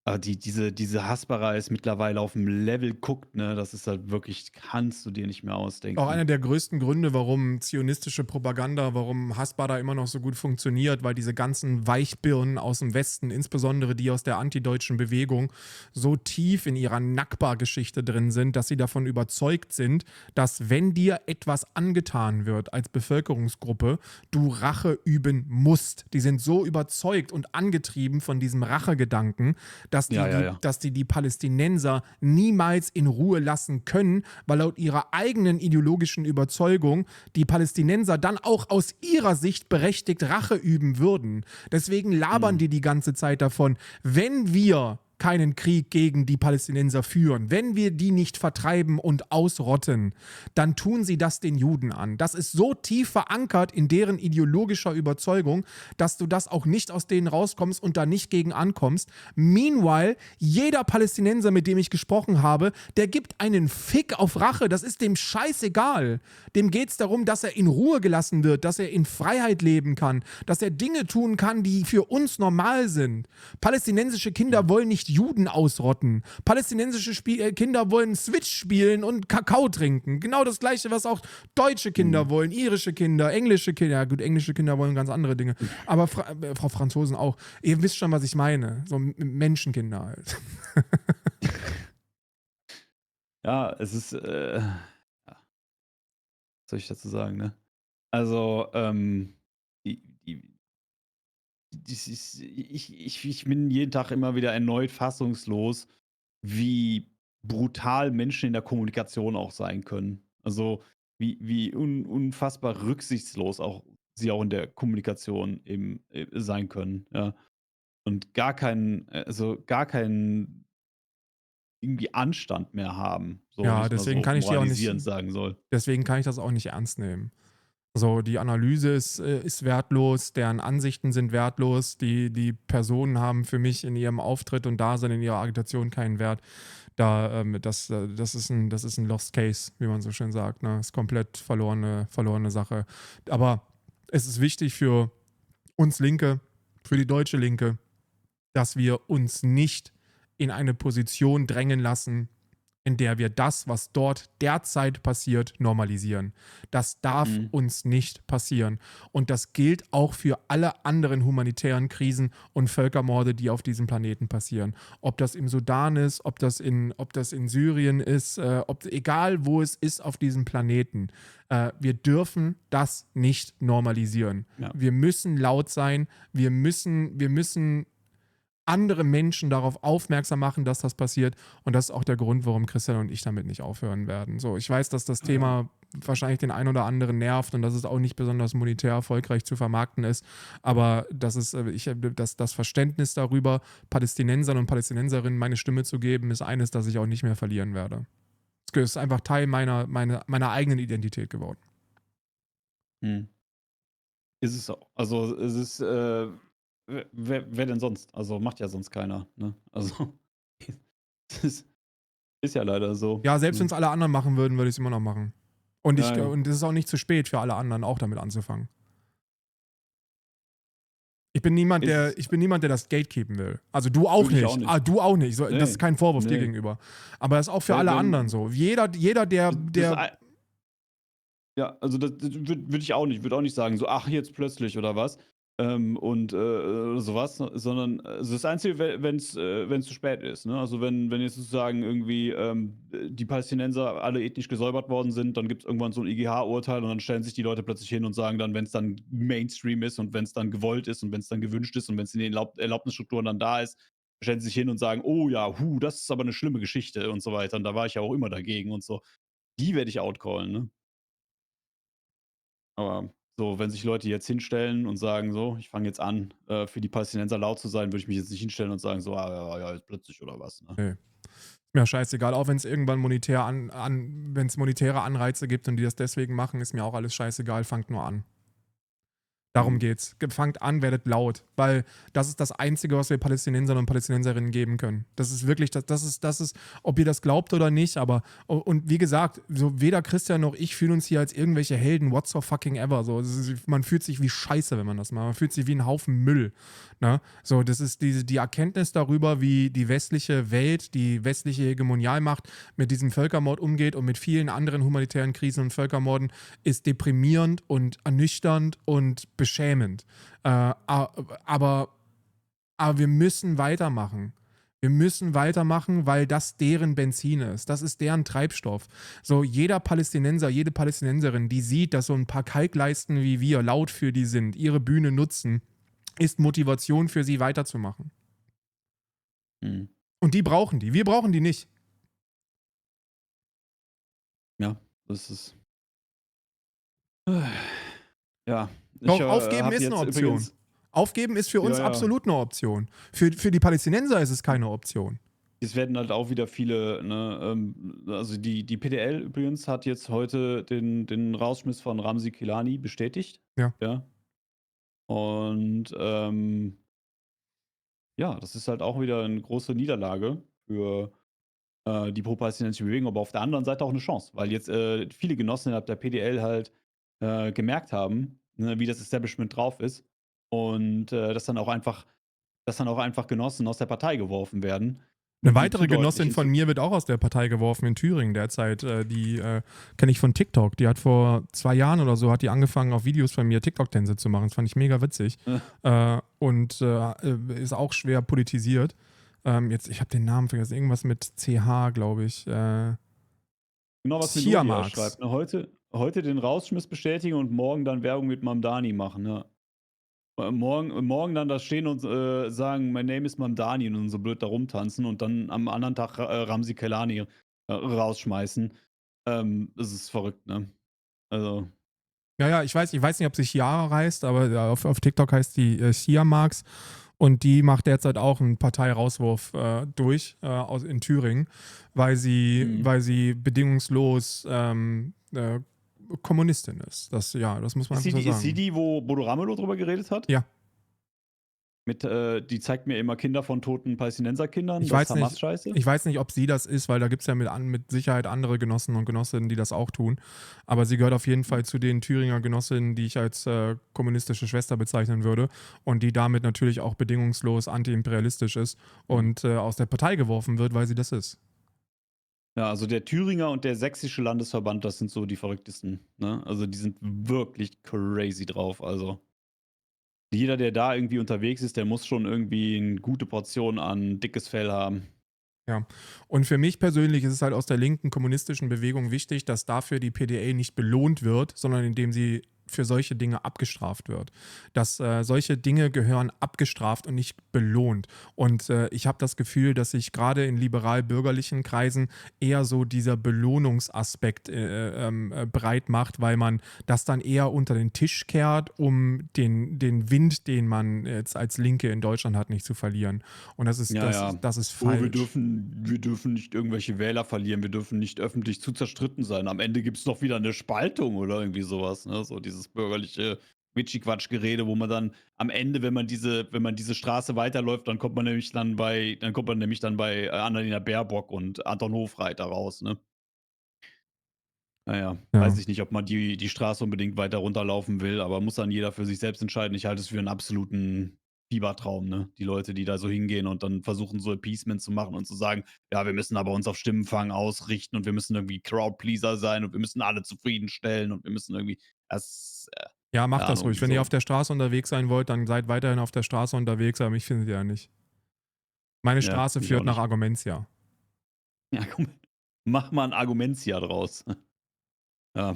Aber diese Hasbara ist mittlerweile auf dem Level guckt, ne? Das ist halt wirklich, kannst du dir nicht mehr ausdenken. Auch einer der größten Gründe, warum zionistische Propaganda, warum Hasbara immer noch so gut funktioniert, weil diese ganzen Weichbirnen aus dem Westen, insbesondere die aus der antideutschen Bewegung, so tief in ihrer Nakba-Geschichte drin sind, dass sie davon überzeugt sind, dass wenn dir etwas angetan wird als Bevölkerungsgruppe, du Rache üben musst. Die sind so überzeugt und angetrieben von diesem Rachegedanken, dass die Palästinenser niemals in Ruhe lassen können, weil laut ihrer eigenen ideologischen Überzeugung die Palästinenser dann auch aus ihrer Sicht berechtigt Rache üben würden. Deswegen labern die ganze Zeit davon, wenn wir keinen Krieg gegen die Palästinenser führen, wenn wir die nicht vertreiben und ausrotten, dann tun sie das den Juden an. Das ist so tief verankert in deren ideologischer Überzeugung, dass du das auch nicht aus denen rauskommst und da nicht gegen ankommst. Meanwhile, jeder Palästinenser, mit dem ich gesprochen habe, der gibt einen Fick auf Rache. Das ist dem scheißegal. Dem geht es darum, dass er in Ruhe gelassen wird, dass er in Freiheit leben kann, dass er Dinge tun kann, die für uns normal sind. Palästinensische Kinder wollen nicht Juden ausrotten. Palästinensische Kinder wollen Switch spielen und Kakao trinken. Genau das Gleiche, was auch deutsche Kinder wollen, irische Kinder, englische Kinder. Ja gut, englische Kinder wollen ganz andere Dinge. Aber Frau Franzosen auch. Ihr wisst schon, was ich meine. So Menschenkinder halt. Ja, es ist, was soll ich dazu sagen, ne? Also, ich bin jeden Tag immer wieder erneut fassungslos, wie brutal Menschen in der Kommunikation auch sein können. Also, wie unfassbar rücksichtslos auch sie auch in der Kommunikation eben sein können, ja. Und gar keinen irgendwie Anstand mehr haben, so, wenn Ja, ich's mal deswegen so kann ich die auch nicht, moralisierend sagen soll. deswegen kann ich das auch nicht ernst nehmen. So, die Analyse ist wertlos, deren Ansichten sind wertlos, die Personen haben für mich in ihrem Auftritt und Dasein, in ihrer Agitation keinen Wert. Das ist ein Lost Case, wie man so schön sagt. Ne? Ist komplett verlorene Sache. Aber es ist wichtig für uns Linke, für die deutsche Linke, dass wir uns nicht in eine Position drängen lassen, in der wir das, was dort derzeit passiert, normalisieren. Das darf uns nicht passieren. Und das gilt auch für alle anderen humanitären Krisen und Völkermorde, die auf diesem Planeten passieren. Ob das im Sudan ist, ob das in Syrien ist, egal wo es ist auf diesem Planeten. Wir dürfen das nicht normalisieren. Ja. Wir müssen laut sein. Wir müssen andere Menschen darauf aufmerksam machen, dass das passiert. Und das ist auch der Grund, warum Christian und ich damit nicht aufhören werden. So, ich weiß, dass das Thema wahrscheinlich den einen oder anderen nervt und dass es auch nicht besonders monetär erfolgreich zu vermarkten ist. Aber das Verständnis darüber, Palästinensern und Palästinenserinnen meine Stimme zu geben, ist eines, das ich auch nicht mehr verlieren werde. Es ist einfach Teil meiner eigenen Identität geworden. Ist es auch. Also es ist, wer denn sonst? Also macht ja sonst keiner. Ne? Also es ist ja leider so. Ja, selbst wenn es alle anderen machen würden, würde ich es immer noch machen. Und Ja, ja. und es ist auch nicht zu spät für alle anderen, auch damit anzufangen. Ich bin niemand, der das gatekeepen will. Also du auch Würde ich nicht. auch nicht. Du auch nicht. So, Nee. das ist kein Vorwurf dir Nee. gegenüber. Aber das ist auch für alle anderen so. Jeder, der Ja, also das würde ich auch nicht. Würde auch nicht sagen, so, ach, jetzt plötzlich oder was. Sowas, sondern also das Einzige, wenn es zu spät ist. Ne? Also wenn jetzt sozusagen irgendwie die Palästinenser alle ethnisch gesäubert worden sind, dann gibt es irgendwann so ein IGH-Urteil und dann stellen sich die Leute plötzlich hin und sagen dann, wenn es dann Mainstream ist und wenn es dann gewollt ist und wenn es dann gewünscht ist und wenn es in den Erlaubnisstrukturen dann da ist, stellen sie sich hin und sagen, oh ja, das ist aber eine schlimme Geschichte und so weiter. Und da war ich ja auch immer dagegen und so. Die werde ich outcallen, ne? Aber so, wenn sich Leute jetzt hinstellen und sagen, so, ich fange jetzt an, für die Palästinenser laut zu sein, würde ich mich jetzt nicht hinstellen und sagen, so, ja, jetzt plötzlich oder was. Ne? nee. Mir scheißegal, auch wenn es irgendwann wenn es monetäre Anreize gibt und die das deswegen machen, ist mir auch alles scheißegal, fangt nur an. Darum geht's. Fangt an, werdet laut, weil das ist das Einzige, was wir Palästinensern und Palästinenserinnen geben können. Das ist wirklich, das ist, ob ihr das glaubt oder nicht, aber, und wie gesagt, so weder Christian noch ich fühlen uns hier als irgendwelche Helden, what so fucking ever. So, man fühlt sich wie Scheiße, wenn man das macht. Man fühlt sich wie ein Haufen Müll. Ne? So, das ist die Erkenntnis darüber, wie die westliche Welt, die westliche Hegemonialmacht mit diesem Völkermord umgeht und mit vielen anderen humanitären Krisen und Völkermorden, ist deprimierend und ernüchternd und beschämend. Aber wir müssen weitermachen. Wir müssen weitermachen, weil das deren Benzin ist. Das ist deren Treibstoff. So, jeder Palästinenser, jede Palästinenserin, die sieht, dass so ein paar Kalkleisten wie wir laut für die sind, ihre Bühne nutzen, ist Motivation für sie weiterzumachen. Und die brauchen die. Wir brauchen die nicht. Ja, das ist. Ja. Doch, aufgeben ist eine Option. Aufgeben ist für uns absolut eine Option. Für die Palästinenser ist es keine Option. Es werden halt auch wieder viele, ne, also die PDL übrigens hat jetzt heute den Rausschmiss von Ramzi Kilani bestätigt. Ja. Und das ist halt auch wieder eine große Niederlage für die pro-palästinensische Bewegung, aber auf der anderen Seite auch eine Chance, weil jetzt viele Genossen innerhalb der PDL halt gemerkt haben, ne, wie das Establishment drauf ist und dass dann auch einfach Genossen aus der Partei geworfen werden. Eine weitere Genossin von mir wird auch aus der Partei geworfen in Thüringen derzeit. Die kenne ich von TikTok. Die hat vor 2 Jahren oder so angefangen, auf Videos von mir TikTok-Tänze zu machen. Das fand ich mega witzig. Und ist auch schwer politisiert. Ich habe den Namen vergessen. Irgendwas mit CH, glaube ich. Genau, was mir schreibt. Ne? Heute den Rausschmiss bestätigen und morgen dann Werbung mit Mamdani machen. Ne? Morgen dann da stehen und sagen, my name is Mamdani und so blöd da rumtanzen und dann am anderen Tag Ramzi Kelani rausschmeißen. Das ist verrückt, ne? Also. Ja, ich weiß nicht, ob sie Chiara heißt, aber auf TikTok heißt die Chia Marx und die macht derzeit auch einen Parteirauswurf durch in Thüringen, weil sie bedingungslos Kommunistin ist. Das muss man einfach so sagen. Ist sie die, wo Bodo Ramelow drüber geredet hat? Ja. Die zeigt mir immer Kinder von toten Palästinenserkindern. Ich Das weiß ist nicht, Hamas-Scheiße. ich weiß nicht, ob sie das ist, weil da gibt es ja mit Sicherheit andere Genossen und Genossinnen, die das auch tun. Aber sie gehört auf jeden Fall zu den Thüringer Genossinnen, die ich als kommunistische Schwester bezeichnen würde und die damit natürlich auch bedingungslos antiimperialistisch ist und aus der Partei geworfen wird, weil sie das ist. Ja, also der Thüringer und der Sächsische Landesverband, das sind so die verrücktesten. Ne? Also die sind wirklich crazy drauf. Also jeder, der da irgendwie unterwegs ist, der muss schon irgendwie eine gute Portion an dickes Fell haben. Ja, und für mich persönlich ist es halt aus der linken kommunistischen Bewegung wichtig, dass dafür die PDA nicht belohnt wird, sondern indem sie für solche Dinge abgestraft wird. Dass solche Dinge gehören abgestraft und nicht belohnt. Und ich habe das Gefühl, dass sich gerade in liberal-bürgerlichen Kreisen eher so dieser Belohnungsaspekt breit macht, weil man das dann eher unter den Tisch kehrt, um den Wind, den man jetzt als Linke in Deutschland hat, nicht zu verlieren. Und das ist falsch. Wir dürfen nicht irgendwelche Wähler verlieren, wir dürfen nicht öffentlich zu zerstritten sein. Am Ende gibt es doch wieder eine Spaltung oder irgendwie sowas. Ne? So dieses bürgerliche Witschi-Quatsch-Gerede, wo man dann am Ende, wenn man diese Straße weiterläuft, dann kommt man nämlich dann bei Annalena Baerbock und Anton Hofreiter raus, ne? Naja, Ja. weiß ich nicht, ob man die Straße unbedingt weiter runterlaufen will, aber muss dann jeder für sich selbst entscheiden. Ich halte es für einen absoluten Fiebertraum, ne? Die Leute, die da so hingehen und dann versuchen, so Appeasement zu machen und zu sagen, ja, wir müssen aber uns auf Stimmenfang ausrichten und wir müssen irgendwie Crowdpleaser sein und wir müssen alle zufriedenstellen und wir müssen irgendwie, Ja, macht keine das Ahnung, ruhig. Wenn ihr so. auf der Straße unterwegs sein wollt, dann seid weiterhin auf der Straße unterwegs, aber mich findet ihr ja nicht. Meine Ja, Straße mich führt auch nach nicht. Argumentia. Ja, komm, mach mal ein Argumentia draus. Ja.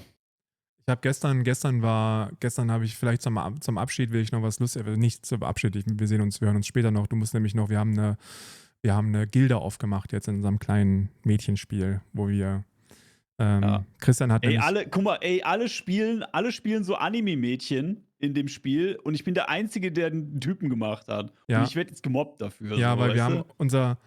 Ich habe gestern habe ich vielleicht zum Abschied will ich noch was Lustiges, nicht zum Abschied, wir hören uns später noch. Du musst nämlich noch, wir haben eine Gilde aufgemacht jetzt in unserem kleinen Mädchenspiel, wo wir, Ja. Christian hat nämlich, Alle spielen so Anime-Mädchen in dem Spiel und ich bin der Einzige, der einen Typen gemacht hat. Ja. Und ich werde jetzt gemobbt dafür. ja, so, weil wir weißt haben unser,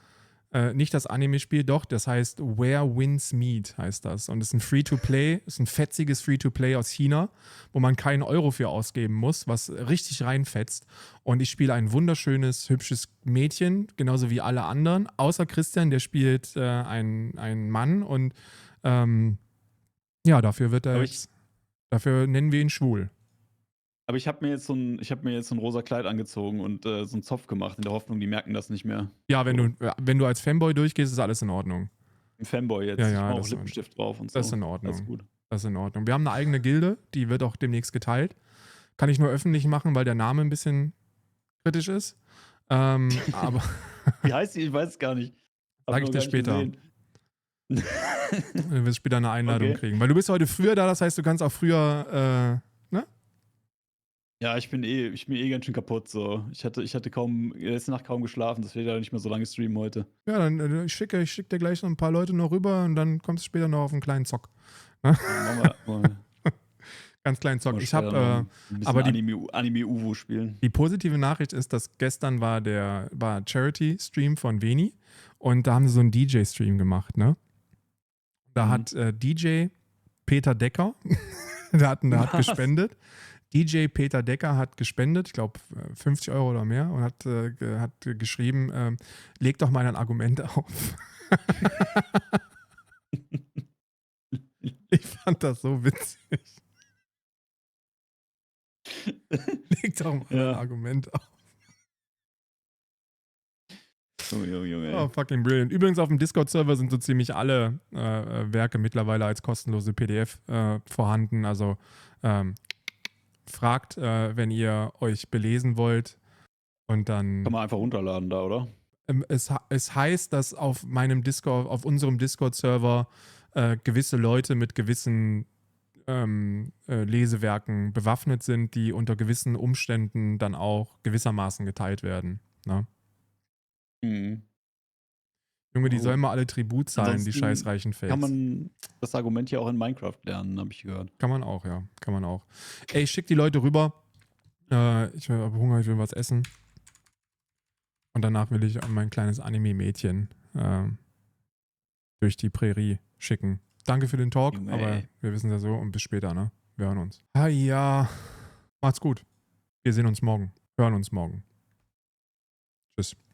nicht das Anime-Spiel, doch, das heißt Where Wins Meet heißt das. Und es ist ein Free-to-Play, ist ein fetziges Free-to-Play aus China, wo man keinen Euro für ausgeben muss, was richtig reinfetzt. Und ich spiele ein wunderschönes, hübsches Mädchen, genauso wie alle anderen, außer Christian, der spielt einen Mann und ja, dafür nennen wir ihn schwul. Aber ich habe mir jetzt so ein rosa Kleid angezogen und so einen Zopf gemacht, in der Hoffnung, die merken das nicht mehr. Ja, wenn So. du als Fanboy durchgehst, ist alles in Ordnung. Ein Fanboy jetzt. Ja, Ich ja, mache auch Lippenstift drauf und so. Das ist in Ordnung. Alles gut. Das ist in Ordnung. Wir haben eine eigene Gilde, die wird auch demnächst geteilt. Kann ich nur öffentlich machen, weil der Name ein bisschen kritisch ist. Aber Wie heißt die? Ich weiß es gar nicht. sag ich dir später. Du wirst später eine Einladung Okay. kriegen. Weil du bist heute früher da, das heißt, du kannst auch früher, ne? Ja, ich bin ganz schön kaputt. So. Ich hatte letzte Nacht kaum geschlafen, deswegen werde ich nicht mehr so lange streamen heute. Ja, dann ich schick dir gleich noch ein paar Leute noch rüber und dann kommst du später noch auf einen kleinen Zock. Ja, machen wir Ganz kleinen Zock. Ich habe ein bisschen Anime-Uvo spielen. Die positive Nachricht ist, dass gestern war Charity-Stream von Veni und da haben sie so einen DJ-Stream gemacht, ne? Da hat DJ Peter Decker, der hat gespendet. DJ Peter Decker hat gespendet, ich glaube 50 Euro oder mehr und hat geschrieben, leg doch mal ein Argument auf. Ich fand das so witzig. Leg doch mal ein Argument auf. Junge. Oh, fucking brilliant. Übrigens auf dem Discord-Server sind so ziemlich alle Werke mittlerweile als kostenlose PDF vorhanden. Also fragt, wenn ihr euch belesen wollt. Und dann. Kann man einfach runterladen da, oder? Es heißt, dass auf unserem Discord-Server gewisse Leute mit gewissen Lesewerken bewaffnet sind, die unter gewissen Umständen dann auch gewissermaßen geteilt werden. Ne? Mhm. Junge, die sollen mal alle Tribut zahlen, die scheißreichen Fakes. Kann man das Argument ja auch in Minecraft lernen, habe ich gehört. Kann man auch, ja. Kann man auch. Ey, ich schick die Leute rüber. Ich habe Hunger, ich will was essen. Und danach will ich mein kleines Anime-Mädchen durch die Prärie schicken. Danke für den Talk, Junge, aber wir wissen ja so und bis später, ne? Wir hören uns. Ja, macht's gut. Wir sehen uns morgen. Hören uns morgen. Tschüss.